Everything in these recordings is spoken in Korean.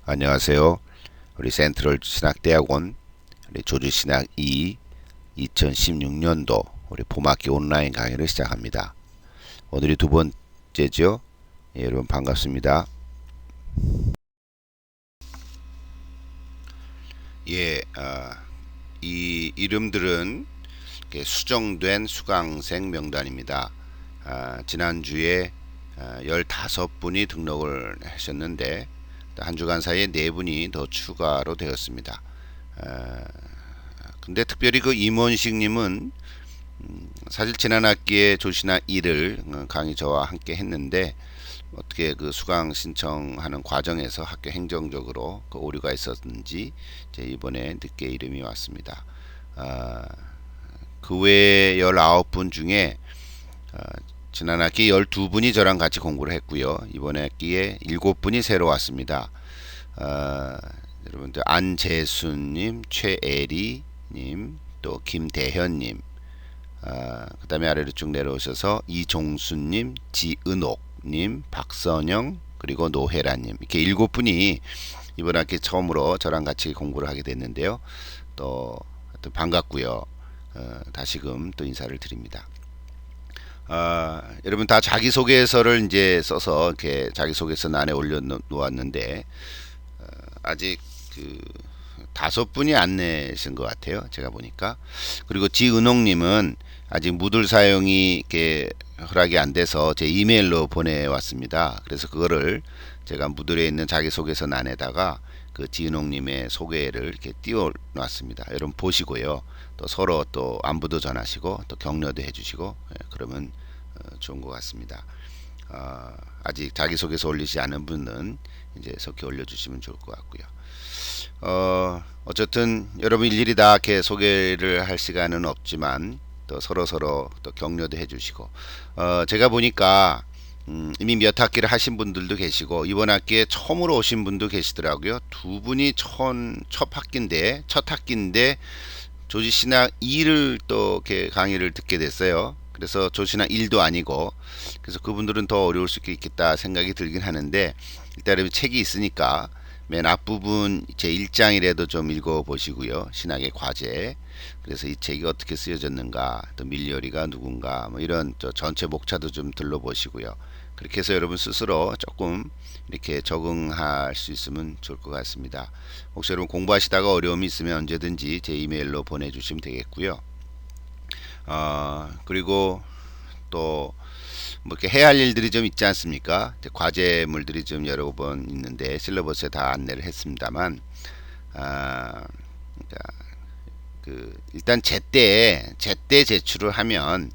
안녕하세요. 우리 센트럴 신학대학원 우리 조주신학 2 2016년도 우리 봄학기 온라인 강의를 시작합니다. 오늘이 두 번째죠. 예, 여러분 반갑습니다. 예, 이 이름들은 수정된 수강생 명단입니다. 지난주에 15분이 등록을 하셨는데 한 주간 사이에 4분이 더 추가로 되었습니다. 근데 특별히 그 임원식님은 사실 지난 학기에 조신학 1을 강의 저와 함께 했는데 어떻게 그 수강 신청하는 과정에서 학교 행정적으로 그 오류가 있었는지 이번에 늦게 이름이 왔습니다. 그 외에 19분 중에 지난 학기 12분이 저랑 같이 공부를 했고요. 이번 학기에 7분이 새로 왔습니다. 여러분들 안재수님, 최애리님, 또 김대현님, 그 다음에 아래로 쭉 내려오셔서 이종수님, 지은옥님, 박선영, 그리고 노혜라님 이렇게 7분이 이번 학기 처음으로 저랑 같이 공부를 하게 됐는데요. 또 반갑고요. 다시금 또 인사를 드립니다. 여러분 다 자기소개서를 이제 써서 이렇게 자기소개서란에 올려놓았는데 아직 그 5분이 안 내신 것 같아요. 제가 보니까. 그리고 지은옥님은 아직 무들 사용이 이렇게 허락이 안 돼서 제 이메일로 보내왔습니다. 그래서 그거를 제가 무들에 있는 자기소개서란에다가 그 지은옥님의 소개를 이렇게 띄워놨습니다. 여러분 보시고요. 또 서로 또 안부도 전하시고 또 격려도 해주시고 그러면 좋은 것 같습니다. 아직 자기소개서 올리지 않은 분은 이제 속히 올려주시면 좋을 것 같고요. 어쨌든 여러분 일일이 다 이렇게 소개를 할 시간은 없지만 또 서로 또 격려도 해주시고 제가 보니까 이미 몇 학기를 하신 분들도 계시고 이번 학기에 처음으로 오신 분도 계시더라고요. 두 분이 첫 학기인데 조지신학 2를 또 이렇게 강의를 듣게 됐어요. 그래서 조지신학 1도 아니고 그래서 그분들은 더 어려울 수 있겠다 생각이 들긴 하는데 일단 책이 있으니까 맨 앞부분 제 1장이라도 좀 읽어보시고요. 신학의 과제. 그래서 이 책이 어떻게 쓰여졌는가, 또 밀리어리가 누군가, 뭐 이런 전체 목차도 좀 들러보시고요. 그렇게 해서 여러분 스스로 조금 이렇게 적응할 수 있으면 좋을 것 같습니다. 혹시 여러분 공부하시다가 어려움이 있으면 언제든지 제 이메일로 보내주시면 되겠고요. 그리고 또 뭐 이렇게 해야 할 일들이 좀 있지 않습니까? 과제물들이 좀 여러 번 있는데 실러버스에 다 안내를 했습니다만, 그러니까 일단 제때 제출을 하면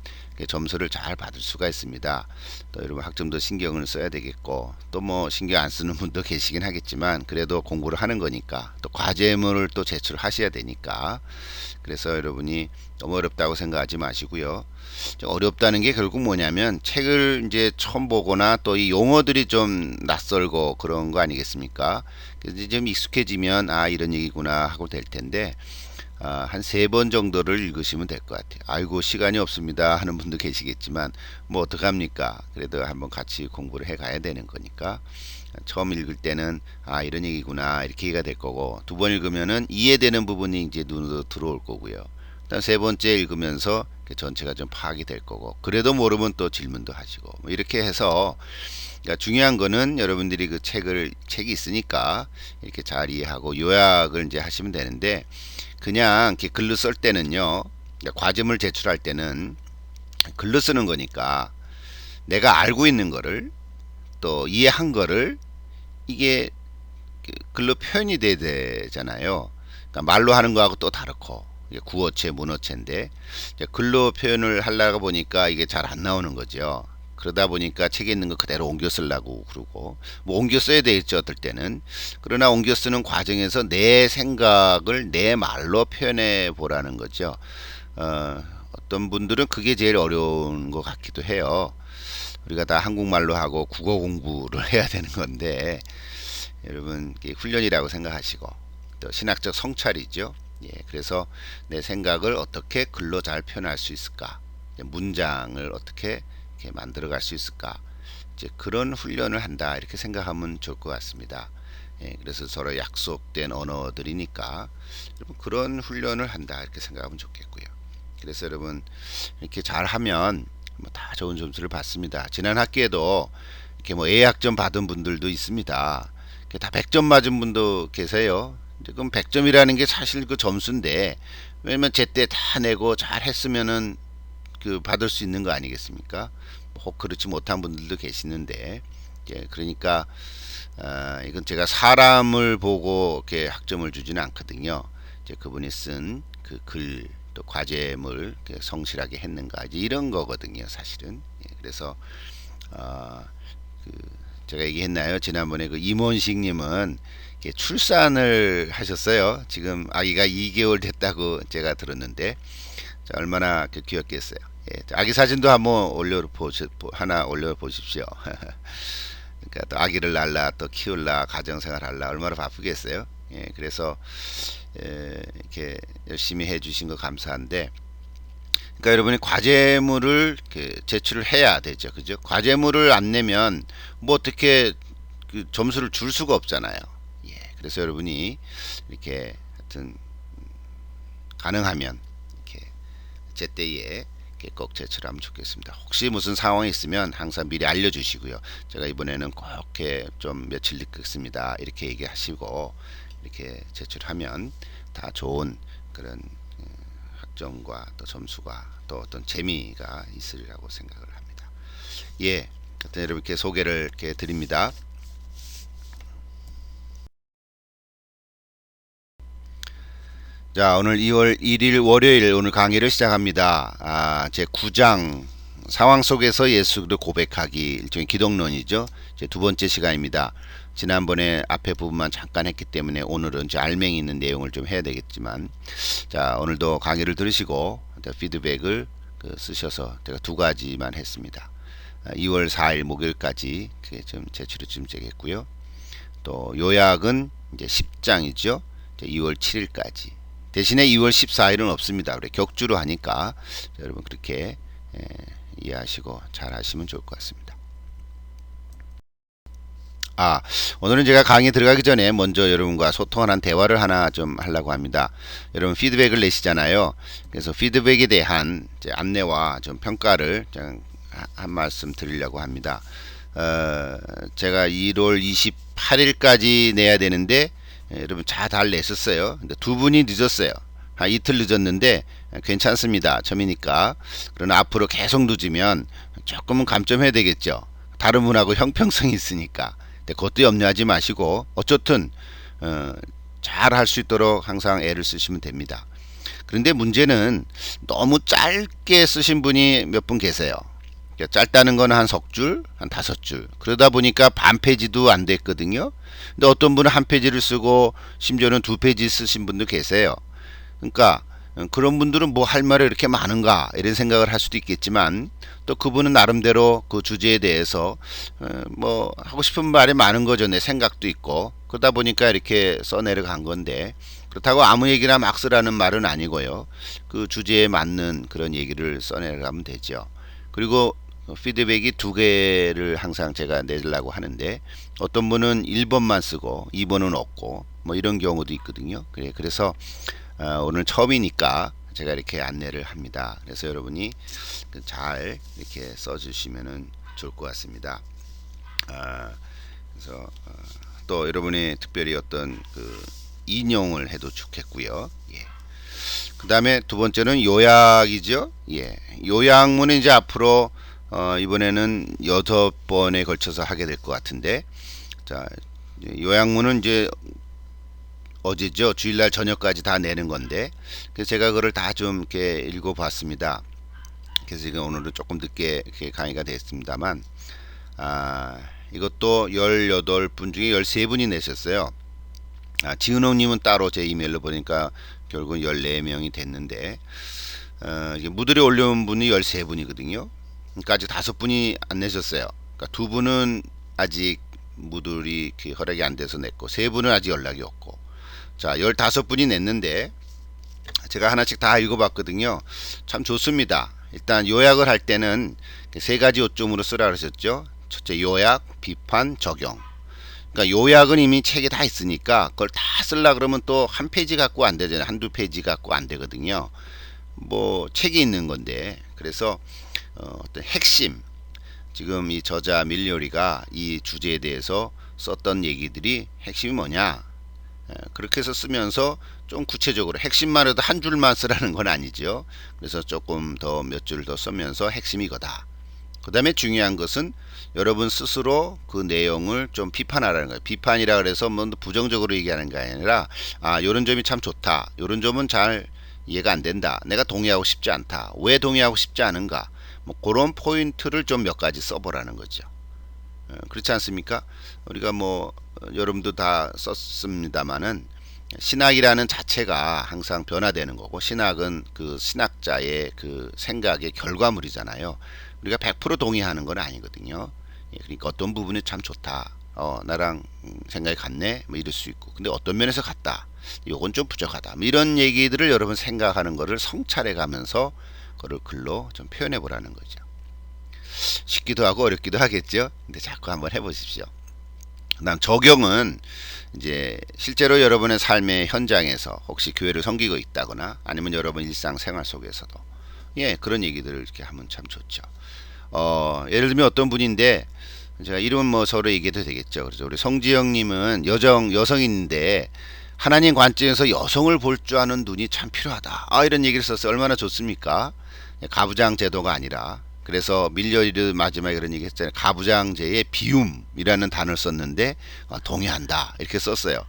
점수를 잘 받을 수가 있습니다. 또 여러분 학점도 신경을 써야 되겠고 또 뭐 신경 안 쓰는 분도 계시긴 하겠지만 그래도 공부를 하는 거니까 또 과제물을 또 제출하셔야 되니까 그래서 여러분이 너무 어렵다고 생각하지 마시고요. 어렵다는 게 결국 뭐냐면 책을 이제 처음 보거나 또 이 용어들이 좀 낯설고 그런 거 아니겠습니까? 그래서 좀 익숙해지면 이런 얘기구나 하고 될 텐데 한 3번 정도를 읽으시면 될 것 같아요. 아이고 시간이 없습니다 하는 분도 계시겠지만 뭐 어떡합니까? 그래도 한번 같이 공부를 해 가야 되는 거니까 처음 읽을 때는 이런 얘기구나 이렇게 이해가 될 거고 두 번 읽으면은 이해되는 부분이 이제 눈으로 들어올 거고요. 일단 세 번째 읽으면서 전체가 좀 파악이 될 거고 그래도 모르면 또 질문도 하시고 뭐 이렇게 해서 그러니까 중요한 거는 여러분들이 책이 있으니까 이렇게 잘 이해하고 요약을 이제 하시면 되는데 그냥 이렇게 글로 쓸 때는요. 그러니까 과제물 제출할 때는 글로 쓰는 거니까 내가 알고 있는 거를 또 이해한 거를 이게 글로 표현이 돼야 되잖아요. 그러니까 말로 하는 거하고 또 다르고 구어체, 문어체인데 글로 표현을 하려고 보니까 이게 잘 안 나오는 거죠. 그러다 보니까 책에 있는 거 그대로 옮겨 쓰려고 그러고 뭐 옮겨 써야 되겠죠 어떨 때는 그러나 옮겨 쓰는 과정에서 내 생각을 내 말로 표현해 보라는 거죠. 어떤 분들은 그게 제일 어려운 것 같기도 해요. 우리가 다 한국말로 하고 국어 공부를 해야 되는 건데 여러분 훈련이라고 생각하시고 또 신학적 성찰이죠. 예, 그래서 내 생각을 어떻게 글로 잘 표현할 수 있을까? 문장을 어떻게 이렇게 만들어 갈 수 있을까? 이제 그런 훈련을 한다 이렇게 생각하면 좋을 것 같습니다. 예, 그래서 서로 약속된 언어들이니까 여러분 그런 훈련을 한다 이렇게 생각하면 좋겠고요. 그래서 여러분 이렇게 잘하면 뭐 다 좋은 점수를 받습니다. 지난 학기에도 이렇게 뭐 A학점 받은 분들도 있습니다. 다 100점 맞은 분도 계세요. 이제 그럼 100점이라는 게 사실 그 점수인데 왜냐면 제때 다 내고 잘 했으면은 그 받을 수 있는 거 아니겠습니까? 혹 그렇지 못한 분들도 계시는데 예, 그러니까 이건 제가 사람을 보고 이렇게 학점을 주지는 않거든요. 이제 그분이 쓴 그 글 또 과제물 성실하게 했는가 이제 이런 거거든요, 사실은. 예, 그래서 어, 그 제가 얘기했나요? 지난번에 그 임원식님은 출산을 하셨어요. 지금 아기가 2개월 됐다고 제가 들었는데 자, 얼마나 귀엽겠어요. 예, 아기 사진도 한번 하나 올려 보십시오. 그러니까 또 아기를 낳라 또 키울라 가정생활 할라 얼마나 바쁘겠어요. 예, 그래서 이렇게 열심히 해주신 거 감사한데, 그러니까 여러분이 과제물을 제출을 해야 되죠, 그죠? 과제물을 안 내면 뭐 어떻게 그 점수를 줄 수가 없잖아요. 예, 그래서 여러분이 이렇게 하여튼 가능하면 이렇게 제때에 꼭 제출하면 좋겠습니다. 혹시 무슨 상황이 있으면 항상 미리 알려주시고요. 제가 이번에는 꼭 이렇게 좀 며칠 늦겠습니다. 이렇게 얘기하시고 이렇게 제출하면 다 좋은 그런 학점과 또 점수가 또 어떤 재미가 있으리라고 생각을 합니다. 예, 하여튼 여러분 이렇게 소개를 이렇게 드립니다. 자, 오늘 2월 1일 월요일 오늘 강의를 시작합니다. 제 9장 상황 속에서 예수를 고백하기 일종의 기독론이죠. 제 두 번째 시간입니다. 지난번에 앞에 부분만 잠깐 했기 때문에 오늘은 이제 알맹이 있는 내용을 좀 해야 되겠지만, 자 오늘도 강의를 들으시고 피드백을 쓰셔서 제가 두 가지만 했습니다. 2월 4일 목요일까지 그게 좀 제출을 좀 되겠고요. 또 요약은 이제 10장이죠. 2월 7일까지. 대신에 2월 14일은 없습니다. 그래 격주로 하니까 여러분 그렇게 이해하시고 잘 하시면 좋을 것 같습니다. 오늘은 제가 강의 들어가기 전에 먼저 여러분과 소통하는 대화를 하나 좀 하려고 합니다. 여러분 피드백을 내시잖아요. 그래서 피드백에 대한 안내와 좀 평가를 한 말씀 드리려고 합니다. 제가 1월 28일까지 내야 되는데 여러분 잘 냈었어요. 근데 두 분이 늦었어요. 한 이틀 늦었는데 괜찮습니다. 처음이니까. 그러나 앞으로 계속 늦으면 조금은 감점해야 되겠죠. 다른 분하고 형평성이 있으니까. 근데 그것도 염려하지 마시고 어쨌든 잘 할 수 있도록 항상 애를 쓰시면 됩니다. 그런데 문제는 너무 짧게 쓰신 분이 몇 분 계세요. 짧다는 건 한 석 줄, 한 5줄. 그러다 보니까 반 페이지도 안 됐거든요. 근데 어떤 분은 한 페이지를 쓰고 심지어는 2페이지 쓰신 분도 계세요. 그러니까 그런 분들은 뭐 할 말이 이렇게 많은가 이런 생각을 할 수도 있겠지만 또 그분은 나름대로 그 주제에 대해서 뭐 하고 싶은 말이 많은 거죠. 내 생각도 있고 그러다 보니까 이렇게 써내려간 건데 그렇다고 아무 얘기나 막 쓰라는 말은 아니고요. 그 주제에 맞는 그런 얘기를 써내려가면 되죠. 그리고 피드백이 두 개를 항상 제가 내려고 하는데 어떤 분은 1번만 쓰고 2번은 없고 뭐 이런 경우도 있거든요. 그래서 오늘 처음이니까 제가 이렇게 안내를 합니다. 그래서 여러분이 잘 이렇게 써주시면 좋을 것 같습니다. 그래서 또 여러분이 특별히 어떤 그 인용을 해도 좋겠고요. 예. 그 다음에 두 번째는 요약이죠. 예. 요약문은 이제 앞으로 이번에는 6번에 걸쳐서 하게 될 것 같은데, 자, 요약문은 이제 어제죠. 주일날 저녁까지 다 내는 건데, 그래서 제가 그걸 다 좀 이렇게 읽어봤습니다. 그래서 지금 오늘은 조금 늦게 이렇게 강의가 됐습니다만, 이것도 18분 중에 13분이 내셨어요. 지은홍님은 따로 제 이메일로 보니까 결국은 14명이 됐는데, 무들에 올려온 분이 13분이거든요. 그러니까 아직 5분이 안 내셨어요. 그러니까 2분은 아직 무들이 허락이 안 돼서 냈고, 3분은 아직 연락이 없고, 자, 15분이 냈는데, 제가 하나씩 다 읽어봤거든요. 참 좋습니다. 일단 요약을 할 때는 3가지 요점으로 쓰라 그러셨죠. 첫째, 요약, 비판, 적용. 그러니까 요약은 이미 책에 다 있으니까 그걸 다 쓸라 그러면 또 한 페이지 갖고 안 되잖아요. 한두 페이지 갖고 안 되거든요. 뭐 책이 있는 건데 그래서 어떤 핵심 지금 이 저자 밀리오리가 이 주제에 대해서 썼던 얘기들이 핵심이 뭐냐 그렇게 해서 쓰면서 좀 구체적으로 핵심만 해도 한 줄만 쓰라는 건 아니죠. 그래서 조금 더 몇 줄 더 쓰면서 핵심이 이거다. 그 다음에 중요한 것은 여러분 스스로 그 내용을 좀 비판하라는 거예요. 비판이라 그래서 뭐 부정적으로 얘기하는 게 아니라 요런 점이 참 좋다. 요런 점은 잘 이해가 안 된다. 내가 동의하고 싶지 않다. 왜 동의하고 싶지 않은가. 뭐 그런 포인트를 좀 몇 가지 써보라는 거죠. 그렇지 않습니까? 우리가 뭐 여러분도 다 썼습니다마는 신학이라는 자체가 항상 변화되는 거고 신학은 그 신학자의 그 생각의 결과물이잖아요. 우리가 100% 동의하는 건 아니거든요. 그러니까 어떤 부분이 참 좋다. 나랑 생각이 같네. 뭐 이럴 수 있고. 근데 어떤 면에서 같다. 요건 좀 부족하다. 뭐 이런 얘기들을 여러분 생각하는 거를 성찰해 가면서 그걸 글로 좀 표현해 보라는 거죠. 쉽기도 하고 어렵기도 하겠죠. 근데 자꾸 한번 해보십시오. 그다음 적용은 이제 실제로 여러분의 삶의 현장에서 혹시 교회를 섬기고 있다거나 아니면 여러분 일상생활 속에서도 그런 얘기들을 이렇게 하면 참 좋죠. 예를 들면 어떤 분인데 제가 이름은 뭐 서로 얘기해도 되겠죠. 그래서 우리 성지영님은 여성인데 하나님 관점에서 여성을 볼 줄 아는 눈이 참 필요하다. 이런 얘기를 썼어요. 얼마나 좋습니까? 가부장 제도가 아니라 그래서 밀려이르 마지막에 그런 얘기 했잖아요. 가부장제의 비움이라는 단어를 썼는데 동의한다 이렇게 썼어요.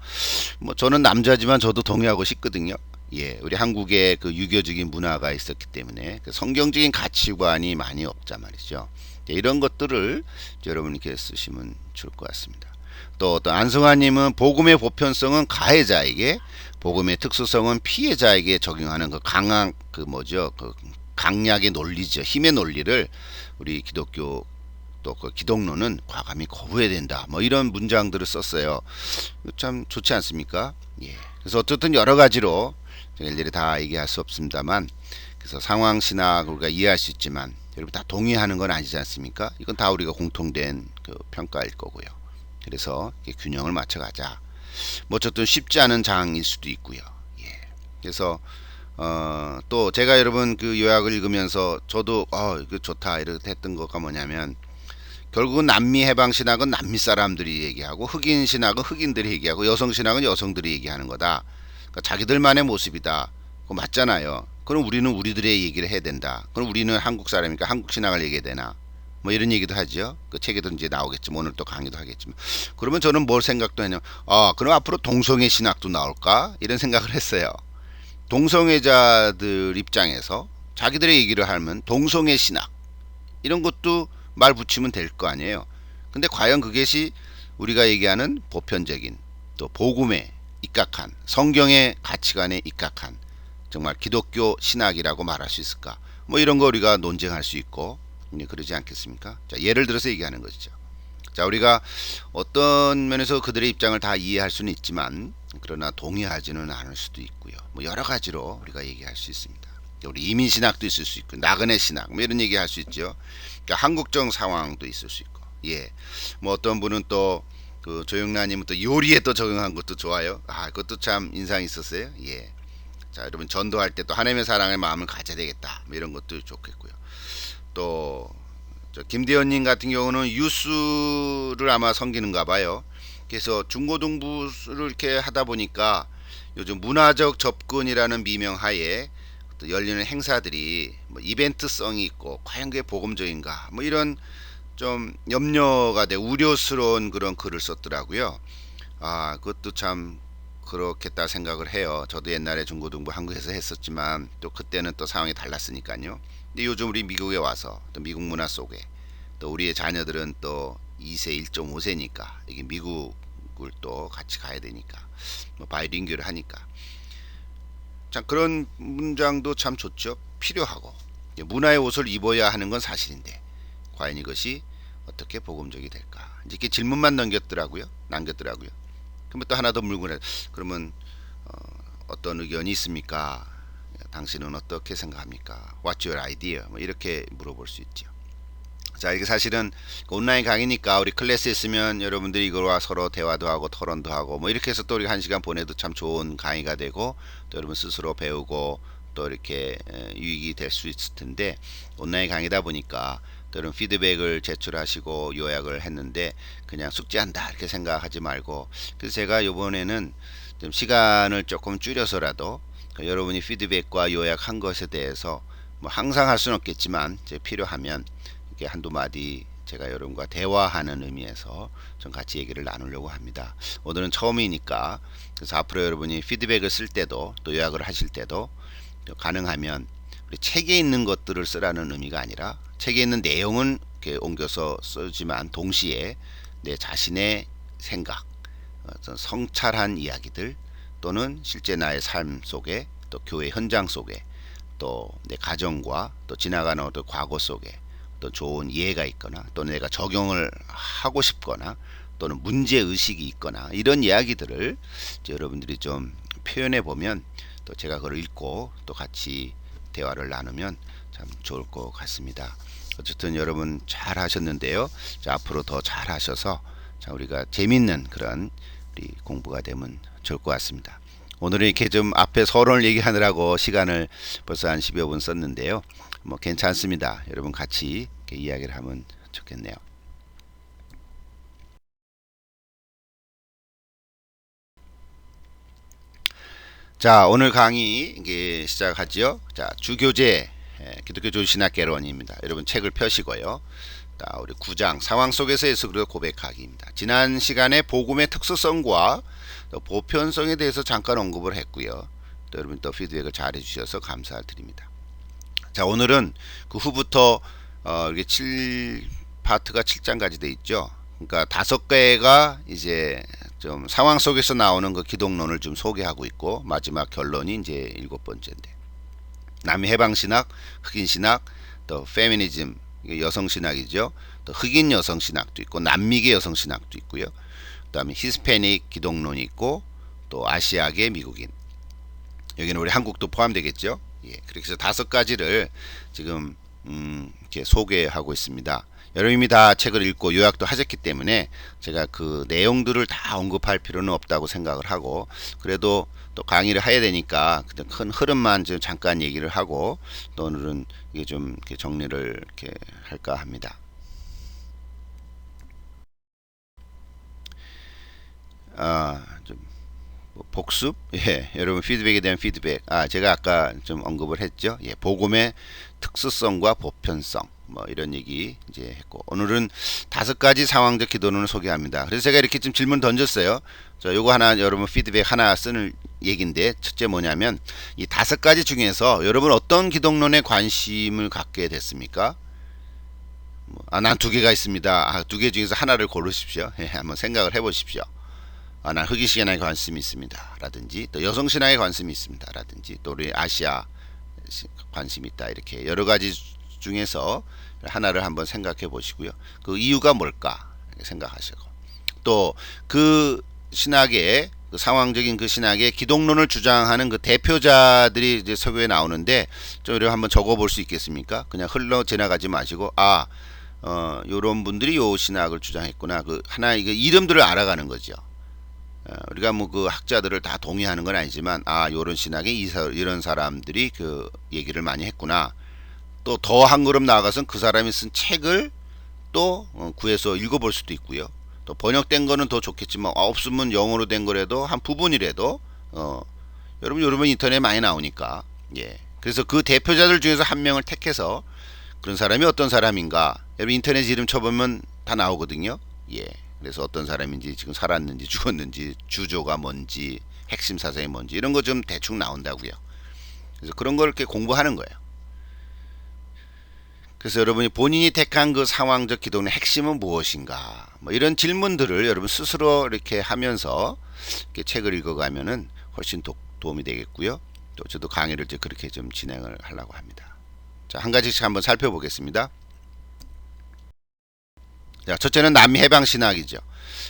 뭐 저는 남자지만 저도 동의하고 싶거든요. 우리 한국에 그 유교적인 문화가 있었기 때문에 그 성경적인 가치관이 많이 없자 말이죠. 이런 것들을 여러분 이렇게 쓰시면 좋을 것 같습니다. 또 어떤 안승환님은 복음의 보편성은 가해자에게, 복음의 특수성은 피해자에게 적용하는 그 강한 그 뭐죠, 그 강약의 논리죠, 힘의 논리를 우리 기독교 또 그 기독론은 과감히 거부해야 된다. 뭐 이런 문장들을 썼어요. 참 좋지 않습니까? 그래서 어쨌든 여러 가지로 제가 일일이 다 얘기할 수 없습니다만, 그래서 상황 신학을 우리가 이해할 수 있지만 여러분 다 동의하는 건 아니지 않습니까? 이건 다 우리가 공통된 그 평가일 거고요. 그래서 균형을 맞춰가자. 뭐 어쨌든 쉽지 않은 장일 수도 있고요. 그래서 또 제가 여러분 그 요약을 읽으면서 저도 이거 좋다 이렇게 했던 거가 뭐냐면, 결국은 남미 해방 신학은 남미 사람들이 얘기하고 흑인 신학은 흑인들이 얘기하고 여성 신학은 여성들이 얘기하는 거다. 그러니까 자기들만의 모습이다. 그거 맞잖아요. 그럼 우리는 우리들의 얘기를 해야 된다. 그럼 우리는 한국 사람이니까 한국 신학을 얘기해야 되나? 뭐 이런 얘기도 하죠. 그 책에도 이제 나오겠지만 오늘 또 강의도 하겠지만, 그러면 저는 뭘 생각도 했냐면 그럼 앞으로 동성애 신학도 나올까? 이런 생각을 했어요. 동성애자들 입장에서 자기들의 얘기를 하면 동성애 신학 이런 것도 말 붙이면 될 거 아니에요. 근데 과연 그것이 우리가 얘기하는 보편적인 또 복음에 입각한 성경의 가치관에 입각한 정말 기독교 신학이라고 말할 수 있을까? 뭐 이런 거 우리가 논쟁할 수 있고 그러지 않겠습니까? 자, 예를 들어서 얘기하는 것이죠. 자, 우리가 어떤 면에서 그들의 입장을 다 이해할 수는 있지만 그러나 동의하지는 않을 수도 있고요. 뭐 여러 가지로 우리가 얘기할 수 있습니다. 우리 이민 신학도 있을 수 있고 나그네 신학 뭐 이런 얘기할 수 있죠. 그러니까 한국적 상황도 있을 수 있고, 뭐 어떤 분은 또 그 조영란님은 또 요리에 또 적용한 것도 좋아요. 그것도 참 인상 있었어요. 자, 여러분 전도할 때 또 하나님의 사랑의 마음을 가져야 되겠다. 뭐 이런 것도 좋겠고요. 또 김대현님 같은 경우는 유스를 아마 섬기는가 봐요. 그래서 중고등부를 이렇게 하다 보니까 요즘 문화적 접근이라는 미명하에 또 열리는 행사들이 뭐 이벤트성이 있고 과연 그게 복음적인가 뭐 이런 좀 염려가 돼 우려스러운 그런 글을 썼더라고요. 그것도 참 그렇겠다 생각을 해요. 저도 옛날에 중고등부 한국에서 했었지만 또 그때는 또 상황이 달랐으니까요. 근데 요즘 우리 미국에 와서 또 미국 문화 속에 또 우리의 자녀들은 또 2세 1.5세니까 이게 미국을 또 같이 가야 되니까 뭐 바이링구를 하니까 참 그런 문장도 참 좋죠. 필요하고 문화의 옷을 입어야 하는 건 사실인데 과연 이것이 어떻게 복음적이 될까? 이렇게 질문만 남겼더라고요. 그러면 또 하나 더 물고 그러면 어떤 의견이 있습니까? 당신은 어떻게 생각합니까? What's your idea? 뭐 이렇게 물어볼 수 있죠. 자, 이게 사실은 온라인 강의니까 우리 클래스에 있으면 여러분들이 이거와 서로 대화도 하고 토론도 하고 뭐 이렇게 해서 또 우리 한 시간 보내도 참 좋은 강의가 되고 또 여러분 스스로 배우고 또 이렇게 유익이 될 수 있을 텐데, 온라인 강의다 보니까 또 이런 피드백을 제출하시고 요약을 했는데 그냥 숙제한다 이렇게 생각하지 말고, 그래서 제가 이번에는 좀 시간을 조금 줄여서라도 여러분이 피드백과 요약한 것에 대해서 뭐 항상 할 수는 없겠지만 이제 필요하면 이렇게 한두 마디 제가 여러분과 대화하는 의미에서 좀 같이 얘기를 나누려고 합니다. 오늘은 처음이니까, 그래서 앞으로 여러분이 피드백을 쓸 때도 또 요약을 하실 때도 가능하면 우리 책에 있는 것들을 쓰라는 의미가 아니라 책에 있는 내용은 이렇게 옮겨서 쓰지만 동시에 내 자신의 생각, 성찰한 이야기들 또는 실제 나의 삶 속에 또 교회 현장 속에 또 내 가정과 또 지나가는 어떤 과거 속에 또 좋은 이해가 있거나 또는 내가 적용을 하고 싶거나 또는 문제 의식이 있거나 이런 이야기들을 여러분들이 좀 표현해 보면 또 제가 그걸 읽고 또 같이 대화를 나누면 참 좋을 것 같습니다. 어쨌든 여러분 잘 하셨는데요. 자, 앞으로 더 잘 하셔서 자, 우리가 재밌는 그런 우리 공부가 되면 좋을 것 같습니다. 오늘은 이렇게 좀 앞에 서론을 얘기하느라고 시간을 벌써 한 10여 분 썼는데요. 뭐 괜찮습니다. 여러분 같이 이렇게 이야기를 하면 좋겠네요. 자, 오늘 강의 이제 시작하지요. 자, 주교재 기독교 조신학 개론입니다. 여러분 책을 펴시고요. 자, 우리 9장 상황 속에서 예수 그리스도 고백하기입니다. 지난 시간에 복음의 특수성과 또 보편성에 대해서 잠깐 언급을 했고요. 또 여러분 또 피드백을 잘 해주셔서 감사드립니다. 자, 오늘은 그 후부터 이게 7파트가 7장까지 돼 있죠. 그러니까 5개가 이제 좀 상황 속에서 나오는 그 기독론을 좀 소개하고 있고, 마지막 결론이 이제 7번째인데, 남미 해방신학, 흑인신학, 또 페미니즘, 여성신학이죠. 또 흑인 여성신학도 있고 남미계 여성신학도 있고요. 그 다음에 히스패닉 기독론이 있고 또 아시아계 미국인, 여기는 우리 한국도 포함되겠죠. 예, 그렇게 해서 5가지를 지금 이렇게 소개하고 있습니다. 여러분이 다 책을 읽고 요약도 하셨기 때문에 제가 그 내용들을 다 언급할 필요는 없다고 생각을 하고, 그래도 또 강의를 해야 되니까 그냥 큰 흐름만 좀 잠깐 얘기를 하고 또 오늘은 이게 좀 이렇게 정리를 이렇게 할까 합니다. 좀 복습? 예, 여러분 피드백에 대한 피드백. 제가 아까 좀 언급을 했죠. 예, 복음의 특수성과 보편성. 뭐 이런 얘기 이제 했고, 오늘은 5가지 상황적 기도론을 소개합니다. 그래서 제가 이렇게 좀 질문 던졌어요. 자, 요거 하나 여러분 피드백 하나 쓰는 얘기인데, 첫째 뭐냐면 이 5가지 중에서 여러분 어떤 기독론에 관심을 갖게 됐습니까? 난 2개가 있습니다. 2개 중에서 하나를 고르십시오. 예, 한번 생각을 해보십시오. 난 흑인신학에 관심이 있습니다. 라든지 또 여성신학에 관심이 있습니다. 라든지 또 우리 아시아 관심이 있다. 이렇게 여러 가지 중에서 하나를 한번 생각해 보시고요. 그 이유가 뭘까 생각하시고, 또 그 신학의 그 상황적인 그 신학의 기독론을 주장하는 그 대표자들이 이제 서교에 나오는데 좀 이렇게 한번 적어 볼 수 있겠습니까? 그냥 흘러 지나가지 마시고 요런 분들이 요 신학을 주장했구나. 그 하나 이거 이름들을 알아가는 거죠. 우리가 뭐 그 학자들을 다 동의하는 건 아니지만 요런 신학에 이런 사람들이 그 얘기를 많이 했구나. 또 더 한 걸음 나아가서는 그 사람이 쓴 책을 또 구해서 읽어볼 수도 있고요. 또 번역된 거는 더 좋겠지만 없으면 영어로 된 거라도 한 부분이라도 여러분 인터넷에 많이 나오니까, 예. 그래서 그 대표자들 중에서 한 명을 택해서 그런 사람이 어떤 사람인가, 여러분 인터넷 이름 쳐보면 다 나오거든요. 예. 그래서 어떤 사람인지, 지금 살았는지 죽었는지, 주조가 뭔지, 핵심 사상이 뭔지 이런 거 좀 대충 나온다고요. 그래서 그런 걸 이렇게 공부하는 거예요. 그래서 여러분이 본인이 택한 그 상황적 기독론의 핵심은 무엇인가, 뭐 이런 질문들을 여러분 스스로 이렇게 하면서 이렇게 책을 읽어가면은 훨씬 도움이 되겠고요. 또 저도 강의를 이제 그렇게 좀 진행을 하려고 합니다. 자, 한 가지씩 한번 살펴보겠습니다. 자, 첫째는 남미 해방 신학이죠.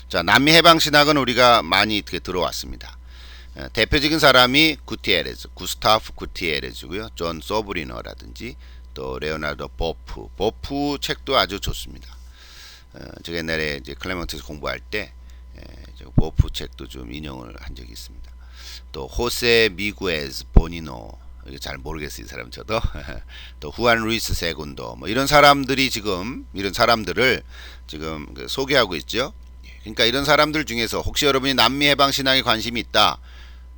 자, 남미 해방 신학은 우리가 많이 이렇게 들어왔습니다. 대표적인 사람이 구스타프 구티에레즈고요. 존 소브리너라든지 또 레오나르도 보프 책도 아주 좋습니다. 제가 옛날에 이제 클레멘트에서 공부할 때 보프 책도 좀 인용을 한 적이 있습니다. 또 호세 미구에즈 보니노, 이거 잘 모르겠어요, 이 사람 저도. 또 후안 루이스 세군도, 뭐 이런 사람들이 지금 이런 사람들을 지금 소개하고 있죠. 그러니까 이런 사람들 중에서 혹시 여러분이 남미 해방 신앙에 관심이 있다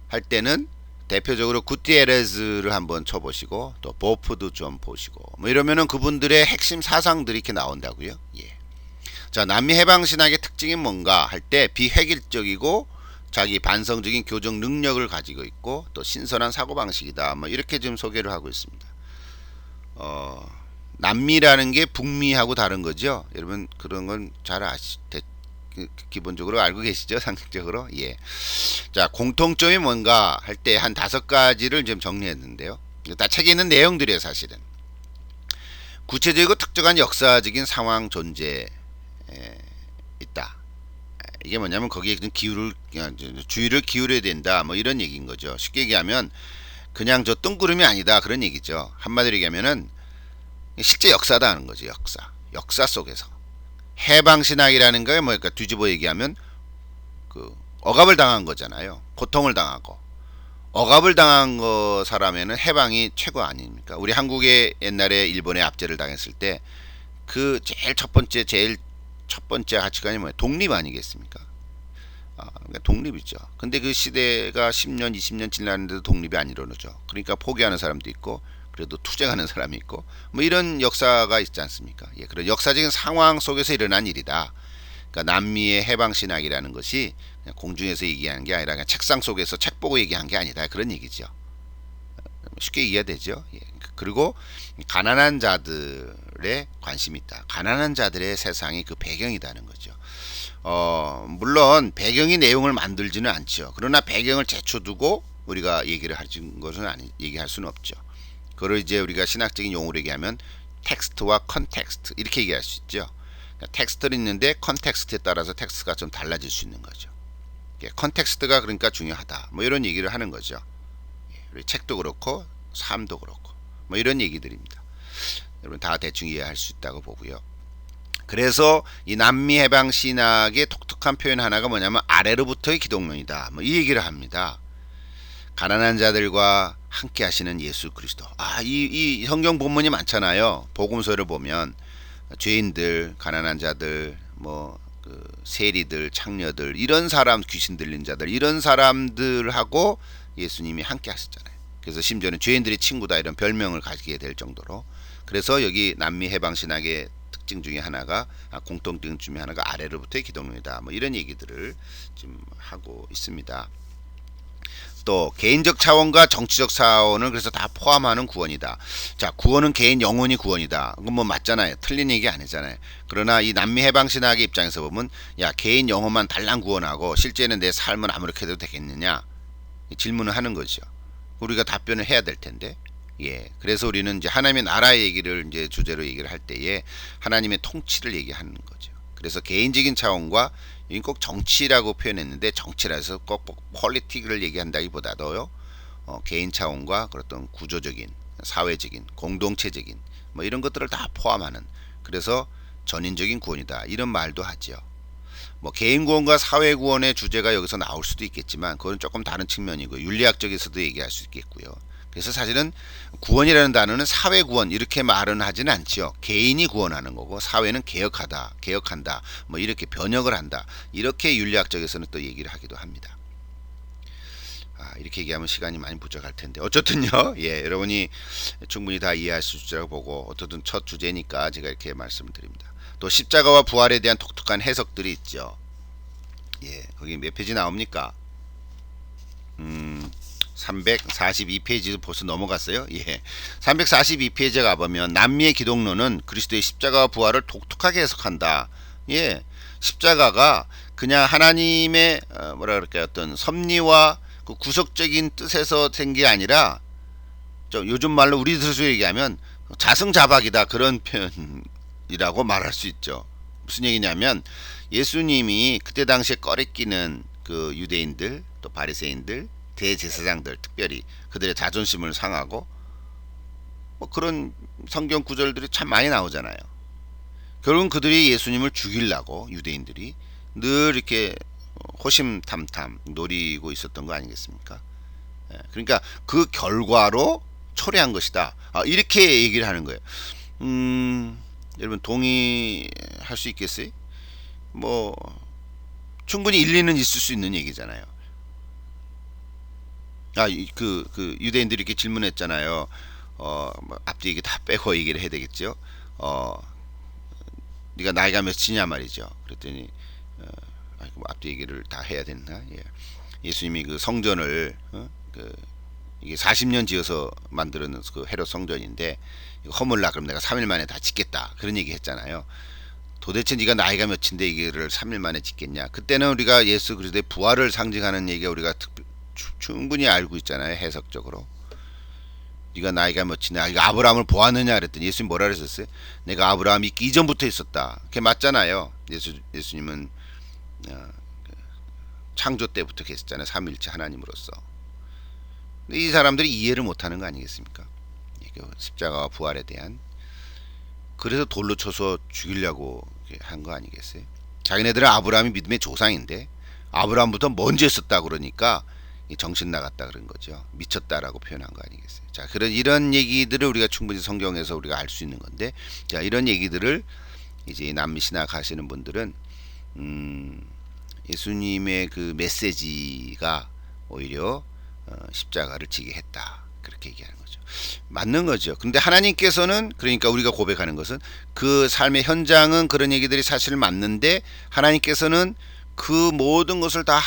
할 때는 대표적으로 구티에레즈를 한번 쳐보시고 또 보프도 좀 보시고 뭐 이러면은 그분들의 핵심 사상들이 이렇게 나온다고요. 예. 자, 남미 해방 신학의 특징이 뭔가 할 때 비획일적이고 자기 반성적인 교정 능력을 가지고 있고 또 신선한 사고 방식이다. 뭐 이렇게 좀 소개를 하고 있습니다. 남미라는 게 북미하고 다른 거죠. 여러분 그런 건 잘 기본적으로 알고 계시죠? 상식적으로. 예. 자, 공통점이 뭔가 할 때 한 5가지를 좀 정리했는데요. 다 책에 있는 내용들이에요, 사실은. 구체적이고 특정한 역사적인 상황 존재 있다. 이게 뭐냐면 거기에 주의를 기울여야 된다. 뭐 이런 얘기인 거죠. 쉽게 얘기하면 그냥 저 뜬구름이 아니다. 그런 얘기죠. 한마디로 얘기하면은 실제 역사다 하는 거죠. 역사 속에서. 해방신학이라는 거에 뭐니까 뒤집어 얘기하면 그 억압을 당한 거잖아요. 고통을 당하고 억압을 당한 거 사람에는 해방이 최고 아닙니까? 우리 한국에 옛날에 일본에 압제를 당했을 때 그 제일 첫 번째 가치관이 뭐예요? 독립 아니겠습니까? 그러니까 독립이죠. 근데 그 시대가 10년, 20년 지났는데도 독립이 안 이루어져. 그러니까 포기하는 사람도 있고, 그래도 투쟁하는 사람이 있고, 뭐 이런 역사가 있지 않습니까? 예, 그런 역사적인 상황 속에서 일어난 일이다. 그러니까 남미의 해방 신학이라는 것이 그냥 공중에서 얘기하는 게 아니라 그냥 책상 속에서 책 보고 얘기한 게 아니다. 그런 얘기죠. 쉽게 이해가 되죠. 예. 그리고 가난한 자들의 관심이 있다. 가난한 자들의 세상이 그 배경이다는 거죠. 물론 배경이 내용을 만들지는 않죠. 그러나 배경을 제쳐두고 우리가 얘기를 하는 것은 얘기할 수는 없죠. 그걸 이제 우리가 신학적인 용어로 얘기하면 텍스트와 컨텍스트 이렇게 얘기할 수 있죠. 그러니까 텍스트는 있는데 컨텍스트에 따라서 텍스트가 좀 달라질 수 있는 거죠. 컨텍스트가 그러니까 중요하다. 뭐 이런 얘기를 하는 거죠. 우리 책도 그렇고 삶도 그렇고 뭐 이런 얘기들입니다. 여러분 다 대충 이해할 수 있다고 보고요. 그래서 이 남미 해방 신학의 독특한 표현 하나가 뭐냐면 아래로부터의 기독론이다. 뭐 이 얘기를 합니다. 가난한 자들과 함께 하시는 예수 그리스도. 이 성경 본문이 많잖아요. 복음서를 보면 죄인들, 가난한 자들, 뭐 그 세리들, 창녀들, 이런 사람, 귀신 들린 자들, 이런 사람들하고 예수님이 함께 하셨잖아요. 그래서 심지어는 죄인들의 친구다 이런 별명을 가지게 될 정도로. 그래서 여기 남미 해방 신학의 특징 중에 하나가 공통점 중에 하나가 아래로부터의 기독론이다. 뭐 이런 얘기들을 지금 하고 있습니다. 또 개인적 차원과 정치적 차원을 그래서 다 포함하는 구원이다. 자, 구원은 개인 영혼이 구원이다. 그건 뭐 맞잖아요. 틀린 얘기 아니잖아요. 그러나 이 남미 해방 신학의 입장에서 보면 야, 개인 영혼만 달랑 구원하고 실제는 내 삶을 아무렇게 해도 되겠느냐? 질문을 하는 거죠. 우리가 답변을 해야 될 텐데. 예. 그래서 우리는 이제 하나님의 나라의 얘기를 이제 주제로 얘기를 할 때에 하나님의 통치를 얘기하는 거죠. 그래서 개인적인 차원과 이건 꼭 정치라고 표현했는데 정치라 해서 꼭 폴리틱을 얘기한다기보다도요. 개인 차원과 그런 구조적인, 사회적인, 공동체적인 뭐 이런 것들을 다 포함하는 그래서 전인적인 구원이다. 이런 말도 하죠. 뭐 개인 구원과 사회 구원의 주제가 여기서 나올 수도 있겠지만 그건 조금 다른 측면이고 윤리학적에서도 얘기할 수 있겠고요. 그래서 사실은 구원이라는 단어는 사회 구원 이렇게 말은 하지는 않죠. 개인이 구원하는 거고 사회는 개혁한다, 뭐 이렇게 변혁을 한다. 이렇게 윤리학적에서는 또 얘기를 하기도 합니다. 이렇게 얘기하면 시간이 많이 부족할 텐데 어쨌든요. 예, 여러분이 충분히 다 이해할 수 있으라고 보고 어쨌든 첫 주제니까 제가 이렇게 말씀을 드립니다. 또 십자가와 부활에 대한 독특한 해석들이 있죠. 예, 거기 몇 페이지 나옵니까? 342페이지도 벌써 넘어갔어요. 예. 342페이지에 가보면 남미의 기독론은 그리스도의 십자가와 부활을 독특하게 해석한다. 예. 십자가가 그냥 하나님의 뭐라 그럴까요? 어떤 섭리와 그 구속적인 뜻에서 된 게 아니라 좀 요즘 말로 우리 뜻으로 얘기하면 자승자박이다. 그런 표현이라고 말할 수 있죠. 무슨 얘기냐면 예수님이 그때 당시에 꺼리끼는 그 유대인들 또 바리새인들 대제사장들 특별히 그들의 자존심을 상하고 뭐 그런 성경 구절들이 참 많이 나오잖아요. 결국은 그들이 예수님을 죽이려고 유대인들이 늘 이렇게 호심탐탐 노리고 있었던 거 아니겠습니까? 그러니까 그 결과로 초래한 것이다. 이렇게 얘기를 하는 거예요. 여러분 동의할 수 있겠어요? 뭐 충분히 일리는 있을 수 있는 얘기잖아요. 그 유대인들이 이렇게 질문했잖아요. 뭐 앞뒤 얘기 다 빼고 얘기를 해야 되겠죠. 어, 네가 나이가 몇이냐 말이죠. 그랬더니 뭐 앞뒤 얘기를 다 해야 됐나? 예. 예수님이 그 성전을 이게 40년 지어서 만드는 그 헤롯 성전인데 이거 허물라 그럼 내가 3일 만에 다 짓겠다 그런 얘기 했잖아요. 도대체 네가 나이가 몇인데 이거를 3일 만에 짓겠냐? 그때는 우리가 예수 그리스도의 부활을 상징하는 얘기가 우리가 충분히 알고 있잖아요. 해석적으로. 네가 나이가 몇이냐? 이거 아브라함을 보았느냐 그랬더니 예수님 뭐라 그러셨어요? 내가 아브라함이 있기 이전부터 있었다. 그게 맞잖아요. 예수님은 창조 때부터 계셨잖아요. 삼위일체 하나님으로서. 근데 이 사람들이 이해를 못하는 거 아니겠습니까? 십자가와 부활에 대한. 그래서 돌로 쳐서 죽이려고 한 거 아니겠어요? 자기네들은 아브라함이 믿음의 조상인데 아브라함부터 먼저 했었다 그러니까 정신 나갔다 그런 거죠. 미쳤다라고 표현한 거 아니겠어요? 자, 이런 얘기들을 우리가 충분히 성경에서 우리가 알 수 있는 건데, 자, 이런 얘기들을 이제 남미 신학 하시는 분들은 예수님의 그 메시지가 오히려 십자가를 지게 했다. 그렇게 얘기하는 거죠. 맞는 거죠. 근데 하나님께서는 그러니까 우리가 고백하는 것은 그 삶의 현장은 그런 얘기들이 사실 맞는데 하나님께서는 그 모든 것을 다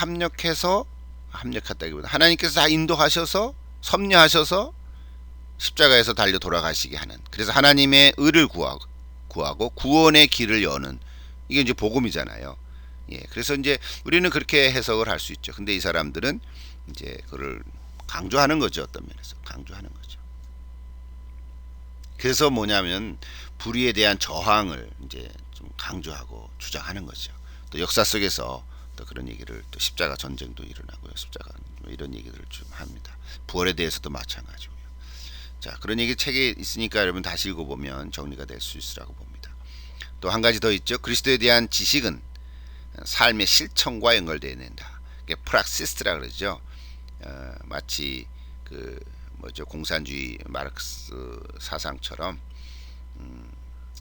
합력했다기보다 하나님께서 다 인도하셔서 섭리하셔서 십자가에서 달려 돌아가시게 하는 그래서 하나님의 의를 구하고 구원의 길을 여는 이게 이제 복음이잖아요. 예, 그래서 이제 우리는 그렇게 해석을 할 수 있죠. 근데 이 사람들은 이제 그걸 강조하는 거죠. 어떤 면에서 강조하는 거죠. 그래서 뭐냐면 불의에 대한 저항을 이제 좀 강조하고 주장하는 거죠. 또 역사 속에서 또 그런 얘기를 또 십자가 전쟁도 일어나고요. 십자가 뭐 이런 얘기들을 좀 합니다. 부활에 대해서도 마찬가지고요. 자, 그런 얘기 책에 있으니까 여러분 다시 읽어보면 정리가 될 수 있으라고 봅니다. 또 한 가지 더 있죠. 그리스도에 대한 지식은 삶의 실천과 연결되어야 된다. 이게 프락시스트라 그러죠. 마치 그 뭐죠 공산주의 마르크스 사상처럼